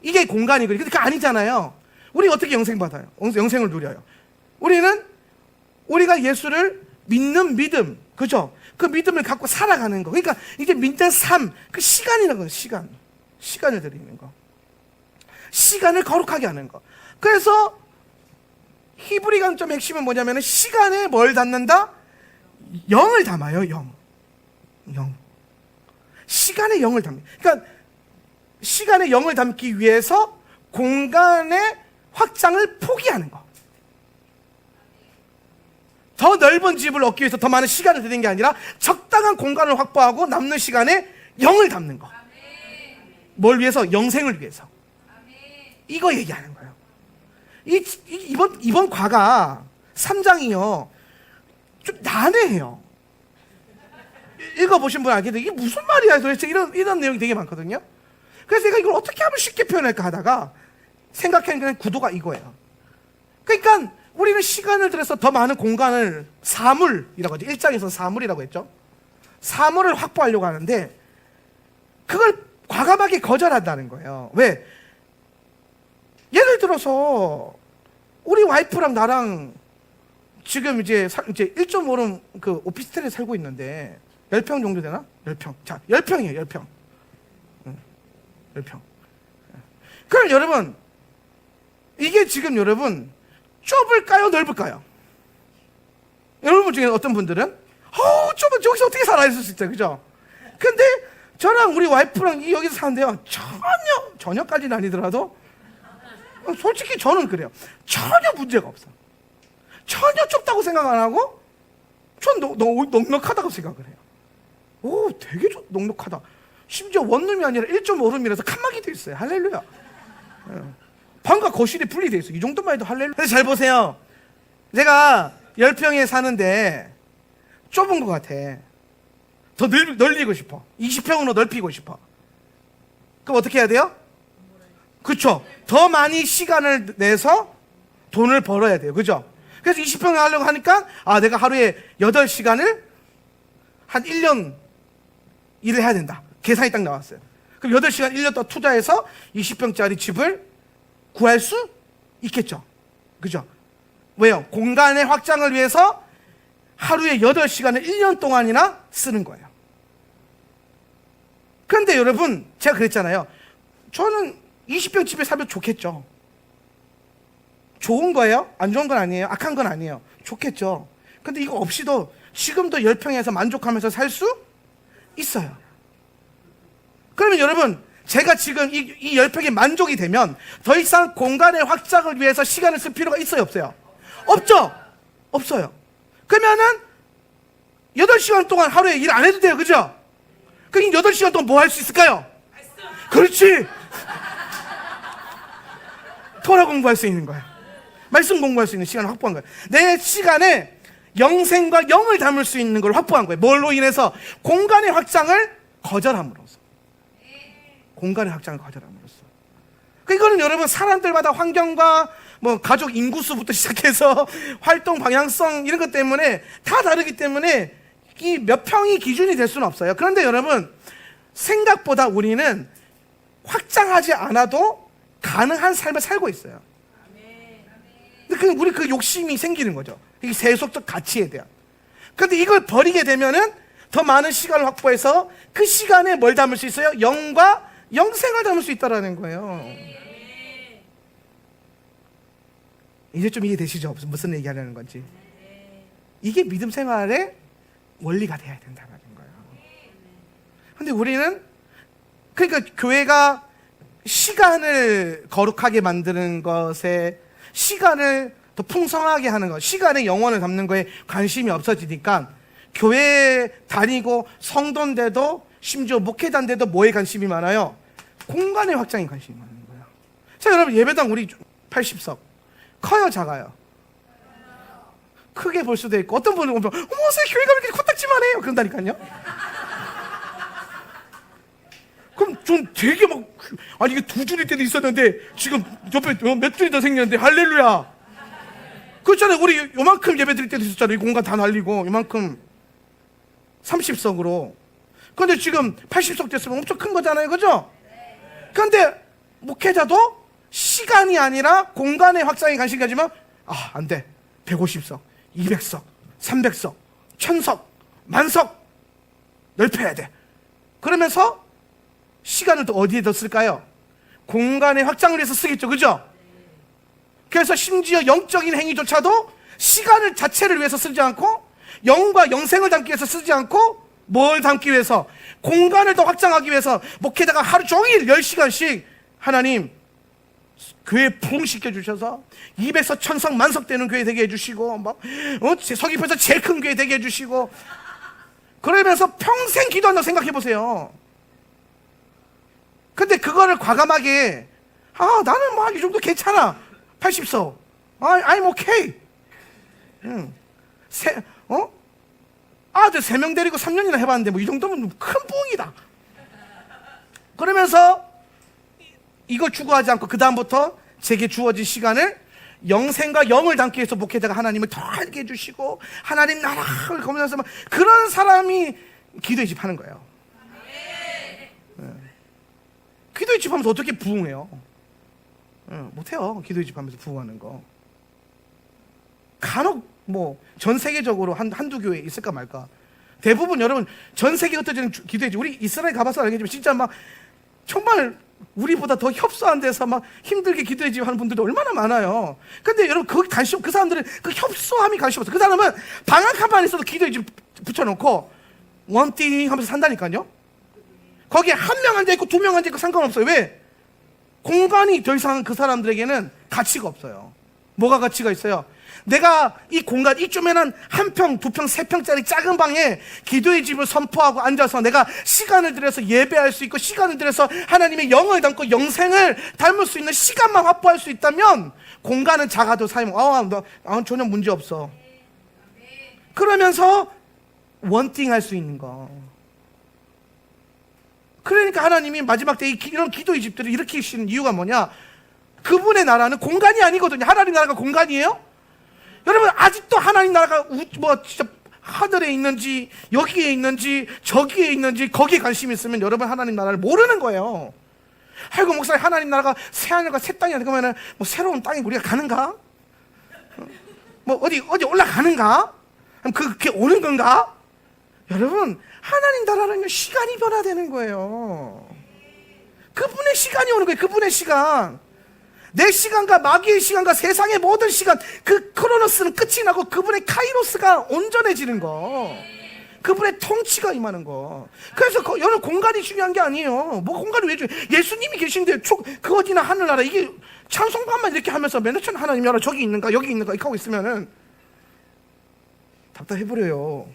이게 공간이거든요. 근데 그거 아니잖아요. 우리 어떻게 영생 받아요? 영생을 누려요? 우리가 예수를 믿는 믿음, 그죠? 그 믿음을 갖고 살아가는 거. 그러니까 이제 믿는 삶, 그 시간이라는 거예요. 시간을 드리는 거, 시간을 거룩하게 하는 거. 그래서 히브리 관점의 핵심은 뭐냐면 시간에 뭘 담는다? 영을 담아요. 영. 시간에 영을 담는. 그러니까 시간에 영을 담기 위해서 공간의 확장을 포기하는 거. 더 넓은 집을 얻기 위해서 더 많은 시간을 드리는 게 아니라 적당한 공간을 확보하고 남는 시간에 영을 담는 거. 뭘 위해서? 영생을 위해서. 이거 얘기하는 거예요. 이번 과가 3장이요 좀 난해해요. 읽어보신 분 알겠는데 이게 무슨 말이야 도대체, 이런 내용이 되게 많거든요. 그래서 내가 이걸 어떻게 하면 쉽게 표현할까 하다가 생각하는 구도가 이거예요. 그러니까 우리는 시간을 들여서 더 많은 공간을, 사물이라고 하죠. 1장에서 사물이라고 했죠. 사물을 확보하려고 하는데 그걸 과감하게 거절한다는 거예요. 왜? 예를 들어서 우리 와이프랑 나랑 지금 이제 1.5룸 그 오피스텔에 살고 있는데 10평 정도 되나? 10평. 자, 10평이에요, 10평. 10평. 그럼 여러분, 이게 지금 여러분, 좁을까요, 넓을까요? 여러분 중에 어떤 분들은, 좁은, 여기서 어떻게 살아야 수 있어요, 그죠? 근데 저랑 우리 와이프랑 여기서 사는데요, 전혀까지는 아니더라도, 솔직히 저는 그래요. 전혀 문제가 없어. 전혀 좁다고 생각 안 하고, 전 넉넉하다고 생각을 해요. 오, 되게 넉넉하다. 심지어 원룸이 아니라 1.5룸이라서 칸막이 돼 있어요. 할렐루야. 방과 거실이 분리돼 있어요. 이 정도만 해도 할렐루야. 근데 잘 보세요. 제가 10평에 사는데 좁은 것 같아. 더 넓히고 싶어. 20평으로 넓히고 싶어. 그럼 어떻게 해야 돼요? 그쵸? 더 많이 시간을 내서 돈을 벌어야 돼요. 그죠? 그래서 20평을 하려고 하니까 내가 하루에 8시간을 한 1년 일을 해야 된다. 계산이 딱 나왔어요. 그럼 8시간 1년 동안 투자해서 20평짜리 집을 구할 수 있겠죠. 그죠? 왜요? 공간의 확장을 위해서 하루에 8시간을 1년 동안이나 쓰는 거예요. 그런데 여러분, 제가 그랬잖아요. 저는 20평 집에 살면 좋겠죠. 좋은 거예요? 안 좋은 건 아니에요. 악한 건 아니에요. 좋겠죠. 근데 이거 없이도 지금도 10평에서 만족하면서 살 수 있어요. 그러면 여러분, 제가 지금 이 10평에 만족이 되면 더 이상 공간의 확장을 위해서 시간을 쓸 필요가 있어요, 없어요? 없죠? 없어요. 그러면은 8시간 동안 하루에 일 안 해도 돼요, 그죠? 그럼 8시간 동안 뭐 할 수 있을까요? 그렇지! 토라 공부할 수 있는 거야. 말씀 공부할 수 있는 시간을 확보한 거예요. 내 시간에 영생과 영을 담을 수 있는 걸 확보한 거예요. 뭘로 인해서? 공간의 확장을 거절함으로써. 공간의 확장을 거절함으로써. 이거는 여러분, 사람들마다 환경과 뭐 가족 인구수부터 시작해서 활동 방향성 이런 것 때문에 다 다르기 때문에 이 몇 평이 기준이 될 수는 없어요. 그런데 여러분, 생각보다 우리는 확장하지 않아도 가능한 삶을 살고 있어요. 근데 우리 그 욕심이 생기는 거죠. 이 세속적 가치에 대한. 그런데 이걸 버리게 되면은 더 많은 시간을 확보해서 그 시간에 뭘 담을 수 있어요? 영과 영생을 담을 수 있다라는 거예요. 이제 좀 이해되시죠? 무슨 얘기하려는 건지. 이게 믿음 생활의 원리가 돼야 된다는 거예요. 근데 우리는, 그러니까 교회가 시간을 거룩하게 만드는 것에, 시간을 더 풍성하게 하는 것, 시간의 영혼을 담는 거에 관심이 없어지니까 교회 다니고 성도인데도, 심지어 목회자인데도 뭐에 관심이 많아요? 공간의 확장에 관심이 많은 거예요. 자, 여러분, 예배당 우리 80석 커요, 작아요? 크게 볼 수도 있고, 어떤 분은 보면 어머, 교회가 왜 이렇게 코딱지만 해요? 그런다니까요. 그럼 전 되게 막, 아니 이게 2줄일 때도 있었는데 지금 옆에 몇 줄이 더 생겼는데 할렐루야. 그렇잖아요. 우리 요만큼 예배 드릴 때도 있었잖아요. 이 공간 다 날리고 요만큼 30석으로. 그런데 지금 80석 됐으면 엄청 큰 거잖아요, 그죠? 그런데 목회자도 시간이 아니라 공간의 확장에 관심이 가지면 안 돼. 150석, 200석, 300석, 1000석, 만석 넓혀야 돼. 그러면서 시간을 또 어디에 더 쓸까요? 공간의 확장을 위해서 쓰겠죠, 그죠? 그래서 심지어 영적인 행위조차도 시간을 자체를 위해서 쓰지 않고 영과 영생을 담기 위해서 쓰지 않고 뭘 담기 위해서? 공간을 더 확장하기 위해서 목회자가 하루 종일 10시간씩 하나님 교회 부흥시켜 주셔서 200석, 1000석, 만석 되는 교회 되게 해주시고 서귀포에서 제일 큰 교회 되게 해주시고 그러면서 평생 기도한다고 생각해 보세요. 근데 그거를 과감하게 나는 뭐 이 정도 괜찮아. 80석. I'm okay. 아들 3명 데리고 3년이나 해봤는데 뭐 이 정도면 큰 부흥이다. 그러면서 이걸 추구하지 않고 그 다음부터 제게 주어진 시간을 영생과 영을 담기 위해서 목회자가 하나님을 더 알게 해주시고 하나님 나라를 거면서 그런 사람이 기도의 집 하는 거예요. 기도의 집 하면서 어떻게 부흥해요? 못해요. 기도의 집 하면서 부흥하는 거. 간혹 뭐 전 세계적으로 한두 교회 있을까 말까. 대부분 여러분 전 세계 흩어지는 기도회지, 우리 이스라엘 가봐서 알겠지만 진짜 막 정말 우리보다 더 협소한 데서 막 힘들게 기도회지 하는 분들도 얼마나 많아요. 근데 여러분 거기 관심, 그 사람들은 그 협소함이 관심 없어. 그 사람은 방 한 칸만 있어도 기도회지 붙여놓고 원띵 하면서 산다니까요. 거기에 한 명 앉아있고 두 명 앉아있고 상관없어요. 왜? 공간이 더 이상 그 사람들에게는 가치가 없어요. 뭐가 가치가 있어요? 내가 이 공간, 이 쪼매난 한 평, 두 평, 세 평짜리 작은 방에 기도의 집을 선포하고 앉아서 내가 시간을 들여서 예배할 수 있고 시간을 들여서 하나님의 영을 담고 영생을 닮을 수 있는 시간만 확보할 수 있다면 공간은 작아도 사용, 전혀 문제 없어. 그러면서 원띵할 수 있는 거. 그러니까 하나님이 마지막 때 이런 기도의 집들을 일으키시는 이유가 뭐냐? 그분의 나라는 공간이 아니거든요. 하나님 나라가 공간이에요? 여러분 아직도 하나님 나라가 뭐 진짜 하늘에 있는지 여기에 있는지 저기에 있는지 거기에 관심이 있으면 여러분 하나님 나라를 모르는 거예요. 아이고 목사님, 하나님 나라가 새 하늘과 새 땅이 아니고 그러면 뭐 새로운 땅에 우리가 가는가? 뭐 어디 올라가는가? 그게 오는 건가? 여러분 하나님 나라는요 시간이 변화되는 거예요. 그분의 시간이 오는 거예요. 그분의 시간. 내 시간과 마귀의 시간과 세상의 모든 시간, 그 크로노스는 끝이 나고 그분의 카이로스가 온전해지는 거, 그분의 통치가 임하는 거. 그래서 여러분 공간이 중요한 게 아니에요. 뭐 공간이 왜 중요해? 예수님이 계신데 그 어디나 하늘나라, 이게 찬송가만 이렇게 하면서 맨날 하나님 나라 저기 있는가 여기 있는가 이렇게 하고 있으면은 답답해버려요.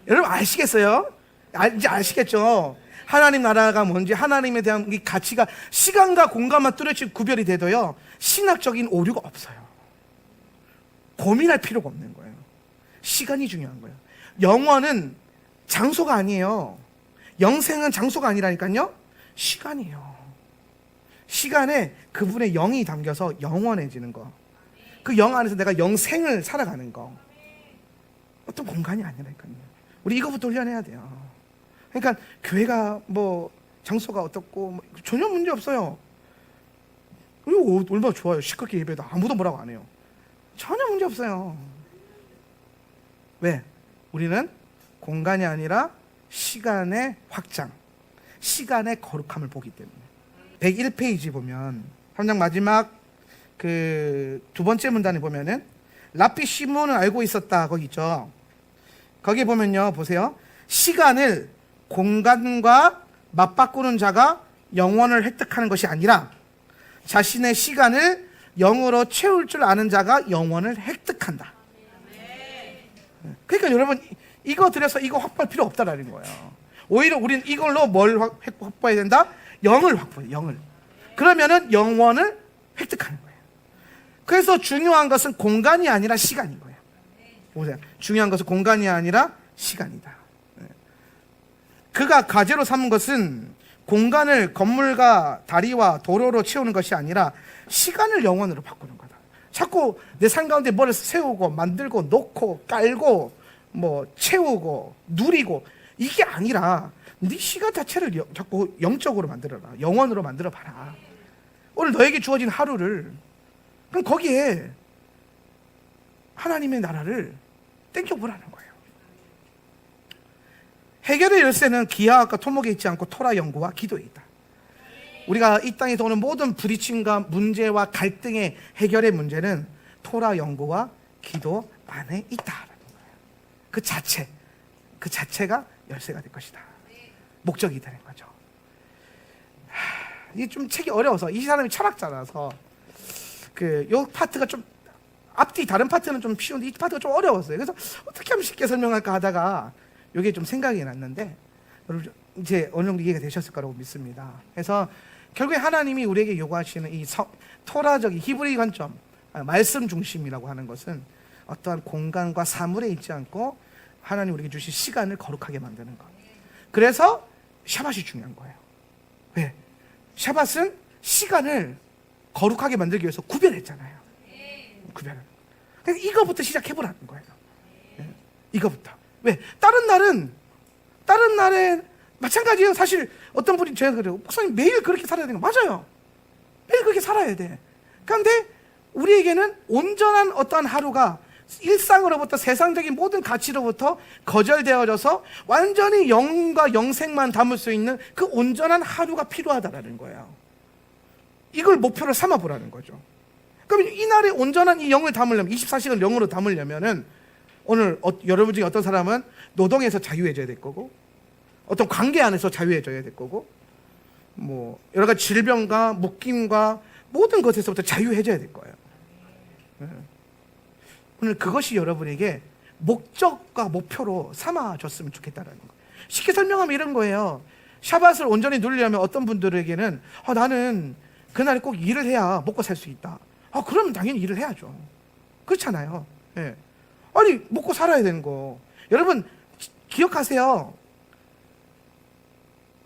여러분 아시겠어요? 이제 아시겠죠? 하나님 나라가 뭔지, 하나님에 대한 이 가치가 시간과 공간만 뚜렷이 구별이 돼도요 신학적인 오류가 없어요. 고민할 필요가 없는 거예요. 시간이 중요한 거예요. 영원은 장소가 아니에요. 영생은 장소가 아니라니까요, 시간이에요. 시간에 그분의 영이 담겨서 영원해지는 거, 그 영 안에서 내가 영생을 살아가는 거, 어떤 공간이 아니라니까요. 우리 이거부터 훈련해야 돼요. 그러니까 교회가 뭐 장소가 어떻고 뭐 전혀 문제 없어요. 이거 얼마나 좋아요. 시끄럽게 예배도 아무도 뭐라고 안 해요. 전혀 문제 없어요. 왜? 우리는 공간이 아니라 시간의 확장, 시간의 거룩함을 보기 때문에. 101페이지 보면 3장 마지막 그 두 번째 문단에 보면은 랍비 시몬은 알고 있었다, 거기 있죠. 거기에 보면요, 보세요. 시간을 공간과 맞바꾸는 자가 영원을 획득하는 것이 아니라 자신의 시간을 영으로 채울 줄 아는 자가 영원을 획득한다. 그러니까 여러분 이거 들여서 이거 확보할 필요 없다라는 거예요. 오히려 우리는 이걸로 뭘 확보해야 된다? 영을 확보해, 영을. 그러면은 영원을 획득하는 거예요. 그래서 중요한 것은 공간이 아니라 시간인 거예요. 보세요. 중요한 것은 공간이 아니라 시간이다. 그가 과제로 삼은 것은 공간을 건물과 다리와 도로로 채우는 것이 아니라 시간을 영원으로 바꾸는 거다. 자꾸 내 삶 가운데 뭐를 세우고 만들고 놓고 깔고 뭐 채우고 누리고 이게 아니라 네 시간 자체를 자꾸 영적으로 만들어라. 영원으로 만들어 봐라. 오늘 너에게 주어진 하루를, 그럼 거기에 하나님의 나라를 땡겨보라는 거예요. 해결의 열쇠는 기하학과 토목에 있지 않고 토라 연구와 기도에 있다. 우리가 이 땅에서 오는 모든 부딪힘과 문제와 갈등의 해결의 문제는 토라 연구와 기도 안에 있다라는 거예요. 그 자체가 열쇠가 될 것이다. 목적이 되는 거죠. 이게 좀 책이 어려워서, 이 사람이 철학자라서 요 파트가 좀 앞뒤 다른 파트는 좀 쉬운데 이 파트가 좀 어려웠어요. 그래서 어떻게 하면 쉽게 설명할까 하다가 이게 좀 생각이 났는데 여러분 이제 어느 정도 이해가 되셨을 거라고 믿습니다. 그래서 결국에 하나님이 우리에게 요구하시는 이 토라적인 히브리 관점, 말씀 중심이라고 하는 것은 어떠한 공간과 사물에 있지 않고 하나님 우리에게 주신 시간을 거룩하게 만드는 것. 그래서 샤밧이 중요한 거예요. 왜? 샤밧은 시간을 거룩하게 만들기 위해서 구별했잖아요. 구별을. 그러니까 이거부터 시작해보라는 거예요. 이거부터. 왜? 다른 날에 마찬가지예요. 사실 어떤 분이 제가 그래요. 목사님 매일 그렇게 살아야 되는 거 맞아요. 매일 그렇게 살아야 돼. 그런데 우리에게는 온전한 어떠한 하루가 일상으로부터 세상적인 모든 가치로부터 거절되어져서 완전히 영과 영생만 담을 수 있는 그 온전한 하루가 필요하다라는 거예요. 이걸 목표로 삼아보라는 거죠. 그럼 이날에 온전한 이 영을 담으려면 24시간 영으로 담으려면은 오늘 여러분 중에 어떤 사람은 노동에서 자유해져야 될 거고 어떤 관계 안에서 자유해져야 될 거고 뭐 여러 가지 질병과 묶임과 모든 것에서부터 자유해져야 될 거예요. 오늘 그것이 여러분에게 목적과 목표로 삼아줬으면 좋겠다라는 거예요. 쉽게 설명하면 이런 거예요. 샤밧을 온전히 누리려면 어떤 분들에게는 나는 그날에 꼭 일을 해야 먹고 살 수 있다. 그러면 당연히 일을 해야죠. 그렇잖아요. 예. 아니 먹고 살아야 되는 거. 여러분 기억하세요.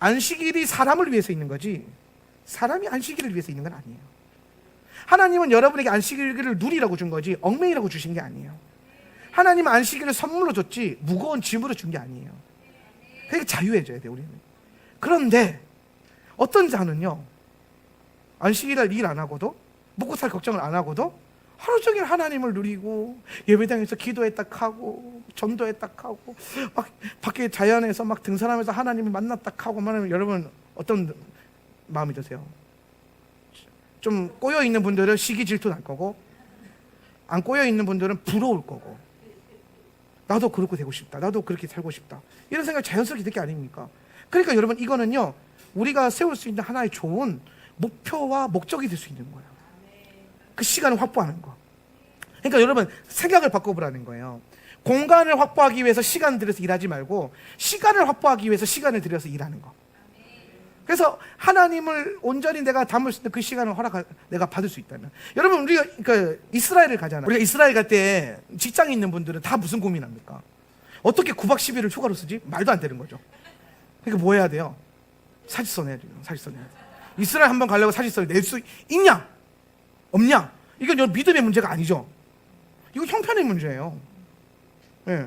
안식일이 사람을 위해서 있는 거지 사람이 안식일을 위해서 있는 건 아니에요. 하나님은 여러분에게 안식일을 누리라고 준 거지 얽매이라고 주신 게 아니에요. 하나님은 안식일을 선물로 줬지 무거운 짐으로 준 게 아니에요. 그러니까 자유해져야 돼요 우리는. 그런데 어떤 자는요 안식일날 일 안 하고도 먹고 살 걱정을 안 하고도 하루 종일 하나님을 누리고 예배당에서 기도했다 하고 전도했다 하고 막 밖에 자연에서 막 등산하면서 하나님을 만났다 하고 말하면 여러분 어떤 마음이 드세요? 좀 꼬여있는 분들은 시기 질투 날 거고 안 꼬여있는 분들은 부러울 거고 나도 그렇게 되고 싶다 나도 그렇게 살고 싶다 이런 생각이 자연스럽게 들 게 아닙니까? 그러니까 여러분 이거는요 우리가 세울 수 있는 하나의 좋은 목표와 목적이 될 수 있는 거예요. 그 시간을 확보하는 거. 그러니까 여러분 생각을 바꿔보라는 거예요. 공간을 확보하기 위해서 시간을 들여서 일하지 말고 시간을 확보하기 위해서 시간을 들여서 일하는 거. 그래서 하나님을 온전히 내가 담을 수 있는 그 시간을 내가 받을 수 있다면 여러분 우리가 이스라엘을 가잖아요. 우리가 이스라엘 갈 때 직장에 있는 분들은 다 무슨 고민합니까? 어떻게 9박 10일을 휴가로 쓰지? 말도 안 되는 거죠. 그러니까 뭐 해야 돼요? 사직서 내야 돼요. 사직서 내야 돼요. 이스라엘 한번 가려고 사직서를 낼 수 있냐? 없냐? 이건 믿음의 문제가 아니죠. 이거 형편의 문제예요. 예.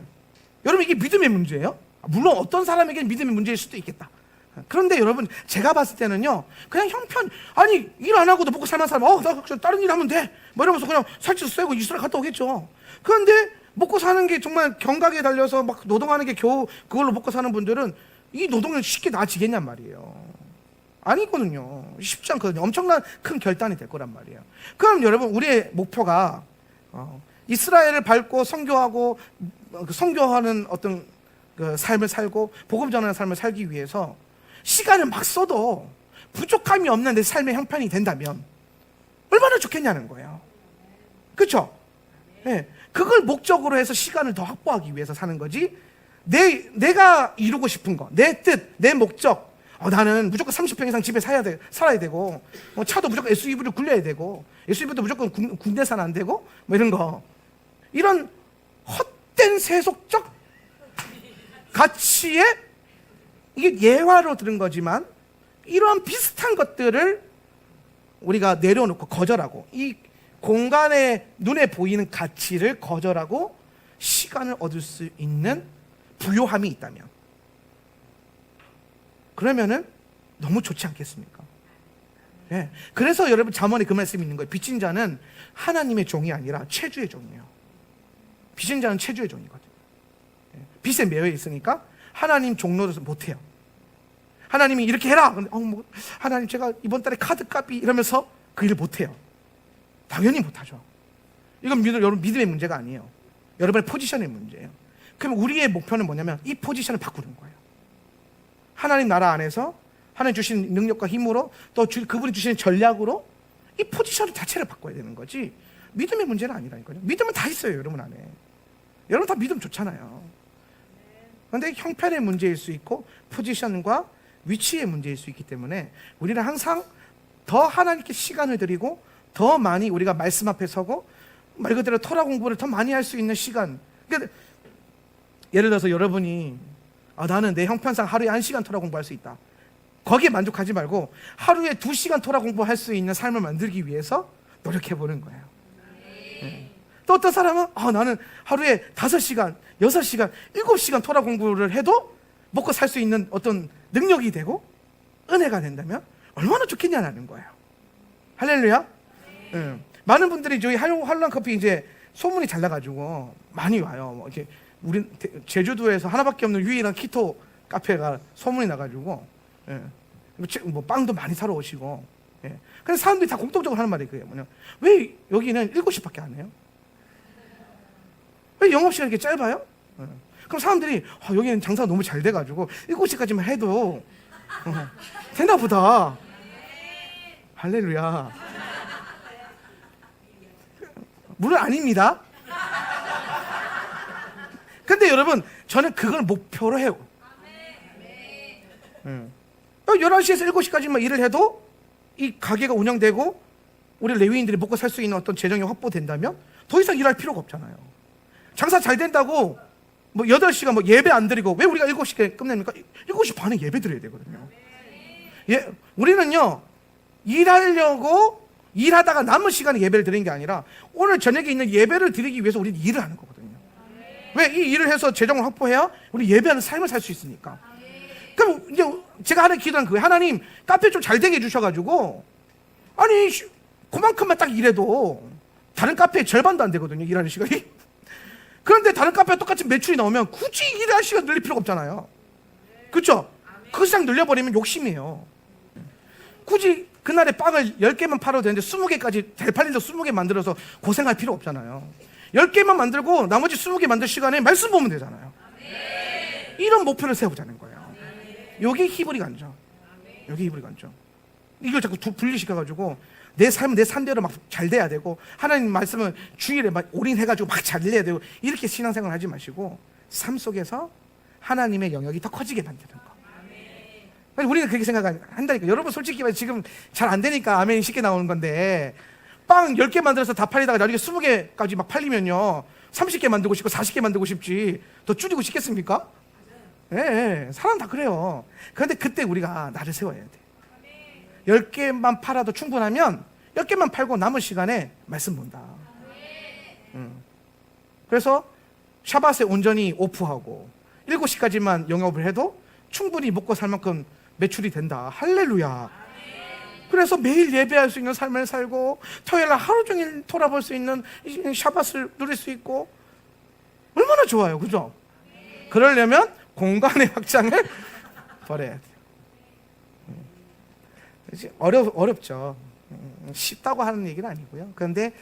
여러분 이게 믿음의 문제예요? 물론 어떤 사람에게는 믿음의 문제일 수도 있겠다. 그런데 여러분 제가 봤을 때는요 그냥 형편 아니 일 안 하고도 먹고 살만 살면 나 다른 일 하면 돼 뭐 이러면서 그냥 살찌서 쐬고 이스라엘 갔다 오겠죠. 그런데 먹고 사는 게 정말 경각에 달려서 막 노동하는 게 겨우 그걸로 먹고 사는 분들은 이 노동을 쉽게 나아지겠냔 말이에요. 아니거든요. 쉽지 않거든요. 엄청난 큰 결단이 될 거란 말이에요. 그럼 여러분 우리의 목표가 이스라엘을 밟고 선교하고 선교하는 어떤 그 삶을 살고 복음 전하는 삶을 살기 위해서 시간을 막 써도 부족함이 없는 내 삶의 형편이 된다면 얼마나 좋겠냐는 거예요. 그렇죠? 네. 그걸 목적으로 해서 시간을 더 확보하기 위해서 사는 거지 내가 이루고 싶은 거, 내 뜻, 내 목적 나는 무조건 30평 이상 집에 살아야 되고 차도 무조건 SUV를 굴려야 되고 SUV도 무조건 국내산 안 되고 뭐 이런 거 이런 헛된 세속적 가치에 이게 예화로 들은 거지만 이러한 비슷한 것들을 우리가 내려놓고 거절하고 이 공간에 눈에 보이는 가치를 거절하고 시간을 얻을 수 있는 부요함이 있다면 그러면은 너무 좋지 않겠습니까? 예. 그래서 여러분 잠언에 그 말씀이 있는 거예요. 빚진 자는 하나님의 종이 아니라 체주의 종이에요. 빚진 자는 체주의 종이거든요. 예. 빚에 매여 있으니까 하나님 종로를 못해요. 하나님이 이렇게 해라. 근데 하나님 제가 이번 달에 카드값이 이러면서 그 일을 못해요. 당연히 못하죠. 이건 여러분 믿음의 문제가 아니에요. 여러분의 포지션의 문제예요. 그럼 우리의 목표는 뭐냐면 이 포지션을 바꾸는 거예요. 하나님 나라 안에서 하나님 주신 능력과 힘으로 또 그분이 주시는 전략으로 이 포지션 자체를 바꿔야 되는 거지 믿음의 문제는 아니라니까요. 믿음은 다 있어요 여러분 안에. 여러분 다 믿음 좋잖아요. 그런데 형편의 문제일 수 있고 포지션과 위치의 문제일 수 있기 때문에 우리는 항상 더 하나님께 시간을 드리고 더 많이 우리가 말씀 앞에 서고 말 그대로 토라 공부를 더 많이 할 수 있는 시간. 그러니까 예를 들어서 여러분이 나는 내 형편상 하루에 1시간 토라 공부할 수 있다. 거기에 만족하지 말고 하루에 2시간 토라 공부할 수 있는 삶을 만들기 위해서 노력해보는 거예요. 네. 또 어떤 사람은 나는 하루에 5시간, 6시간, 7시간 토라 공부를 해도 먹고 살 수 있는 어떤 능력이 되고 은혜가 된다면 얼마나 좋겠냐는 거예요. 할렐루야. 많은 분들이 저희 한란 커피 이제 소문이 잘 나가지고 많이 와요. 뭐 이렇게 우리 제주도에서 하나밖에 없는 유일한 키토 카페가 소문이 나가지고, 뭐 빵도 많이 사러 오시고. 근데 사람들이 다 공통적으로 하는 말이 그게 뭐냐? 왜 여기는 7시밖에 안 해요? 왜 영업시간이 이렇게 짧아요? 그럼 사람들이 여기는 장사가 너무 잘 돼가지고 7시까지만 해도 되나 보다. 할렐루야. 물론 아닙니다. 근데 여러분, 저는 그걸 목표로 해요. 11시에서 7시까지만 일을 해도 이 가게가 운영되고 우리 레위인들이 먹고 살 수 있는 어떤 재정이 확보된다면 더 이상 일할 필요가 없잖아요. 장사 잘 된다고 뭐 8시간 뭐 예배 안 드리고 왜 우리가 7시에 끝냅니까? 7시 반에 예배 드려야 되거든요. 우리는요, 일하다가 남은 시간에 예배를 드리는 게 아니라 오늘 저녁에 있는 예배를 드리기 위해서 우리는 일을 하는 거거든요. 왜? 이 일을 해서 재정을 확보해야 우리 예배하는 삶을 살 수 있으니까. 그럼 이제 제가 하는 기도는 그거예요. 하나님, 카페 좀 잘 되게 해주셔가지고, 아니 그만큼만 딱 일해도 다른 카페의 절반도 안 되거든요, 일하는 시간이. 그런데 다른 카페가 똑같이 매출이 나오면 굳이 일할 시간 늘릴 필요가 없잖아요. 그렇죠? 그 이상 늘려버리면 욕심이에요. 굳이 그날에 빵을 10개만 팔아도 되는데 20개까지 대팔린다 20개 만들어서 고생할 필요 없잖아요. 10개만 만들고 나머지 20개 만들 시간에 말씀 보면 되잖아요. 이런 목표를 세우자는 거예요. 여기 히브리 간죠. 여기 히브리 간죠. 이걸 자꾸 분리시켜가지고 내 삶은 내 산대로 막 잘 돼야 되고 하나님 말씀은 주일에 막 올인해가지고 막 잘 돼야 되고 이렇게 신앙생활 하지 마시고 삶 속에서 하나님의 영역이 더 커지게 만드는 거. 우리는 그렇게 생각한다니까. 여러분 솔직히 지금 잘 안 되니까 아멘이 쉽게 나오는 건데 빵 10개 만들어서 다 팔리다가 나중에 20개까지 막 팔리면요 30개 만들고 싶고 40개 만들고 싶지 더 줄이고 싶겠습니까? 사람 다 그래요. 그런데 그때 우리가 나를 세워야 돼. 10개만 팔아도 충분하면 10개만 팔고 남은 시간에 말씀 본다. 그래서 샤밧에 온전히 오프하고 7시까지만 영업을 해도 충분히 먹고 살 만큼 매출이 된다. 할렐루야. 그래서 매일 예배할 수 있는 삶을 살고 토요일날 하루 종일 돌아볼 수 있는 샤밧을 누릴 수 있고 얼마나 좋아요. 그죠? 그러려면 공간의 확장을 버려야 돼요. 어렵죠. 쉽다고 하는 얘기는 아니고요. 그런데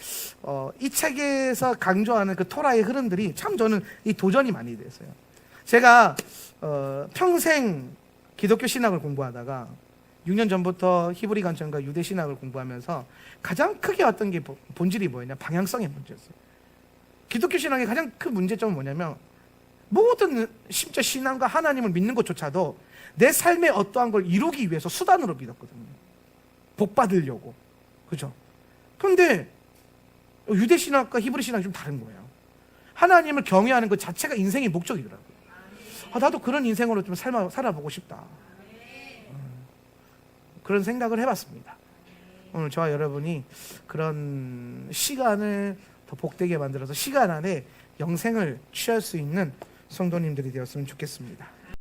이 책에서 강조하는 그 토라의 흐름들이 참 저는 이 도전이 많이 됐어요. 제가 평생 기독교 신학을 공부하다가 6년 전부터 히브리 관점과 유대 신학을 공부하면서 가장 크게 왔던 게 본질이 뭐였냐? 방향성의 문제였어요. 기독교 신학의 가장 큰 문제점은 뭐냐면 모든 심지어 신앙과 하나님을 믿는 것조차도 내 삶의 어떠한 걸 이루기 위해서 수단으로 믿었거든요. 복 받으려고. 그죠? 그런데 유대 신학과 히브리 신학이 좀 다른 거예요. 하나님을 경외하는 것 자체가 인생의 목적이더라고요. 나도 그런 인생으로 좀 살아보고 싶다. 그런 생각을 해봤습니다. 오늘 저와 여러분이 그런 시간을 더 복되게 만들어서 시간 안에 영생을 취할 수 있는 성도님들이 되었으면 좋겠습니다.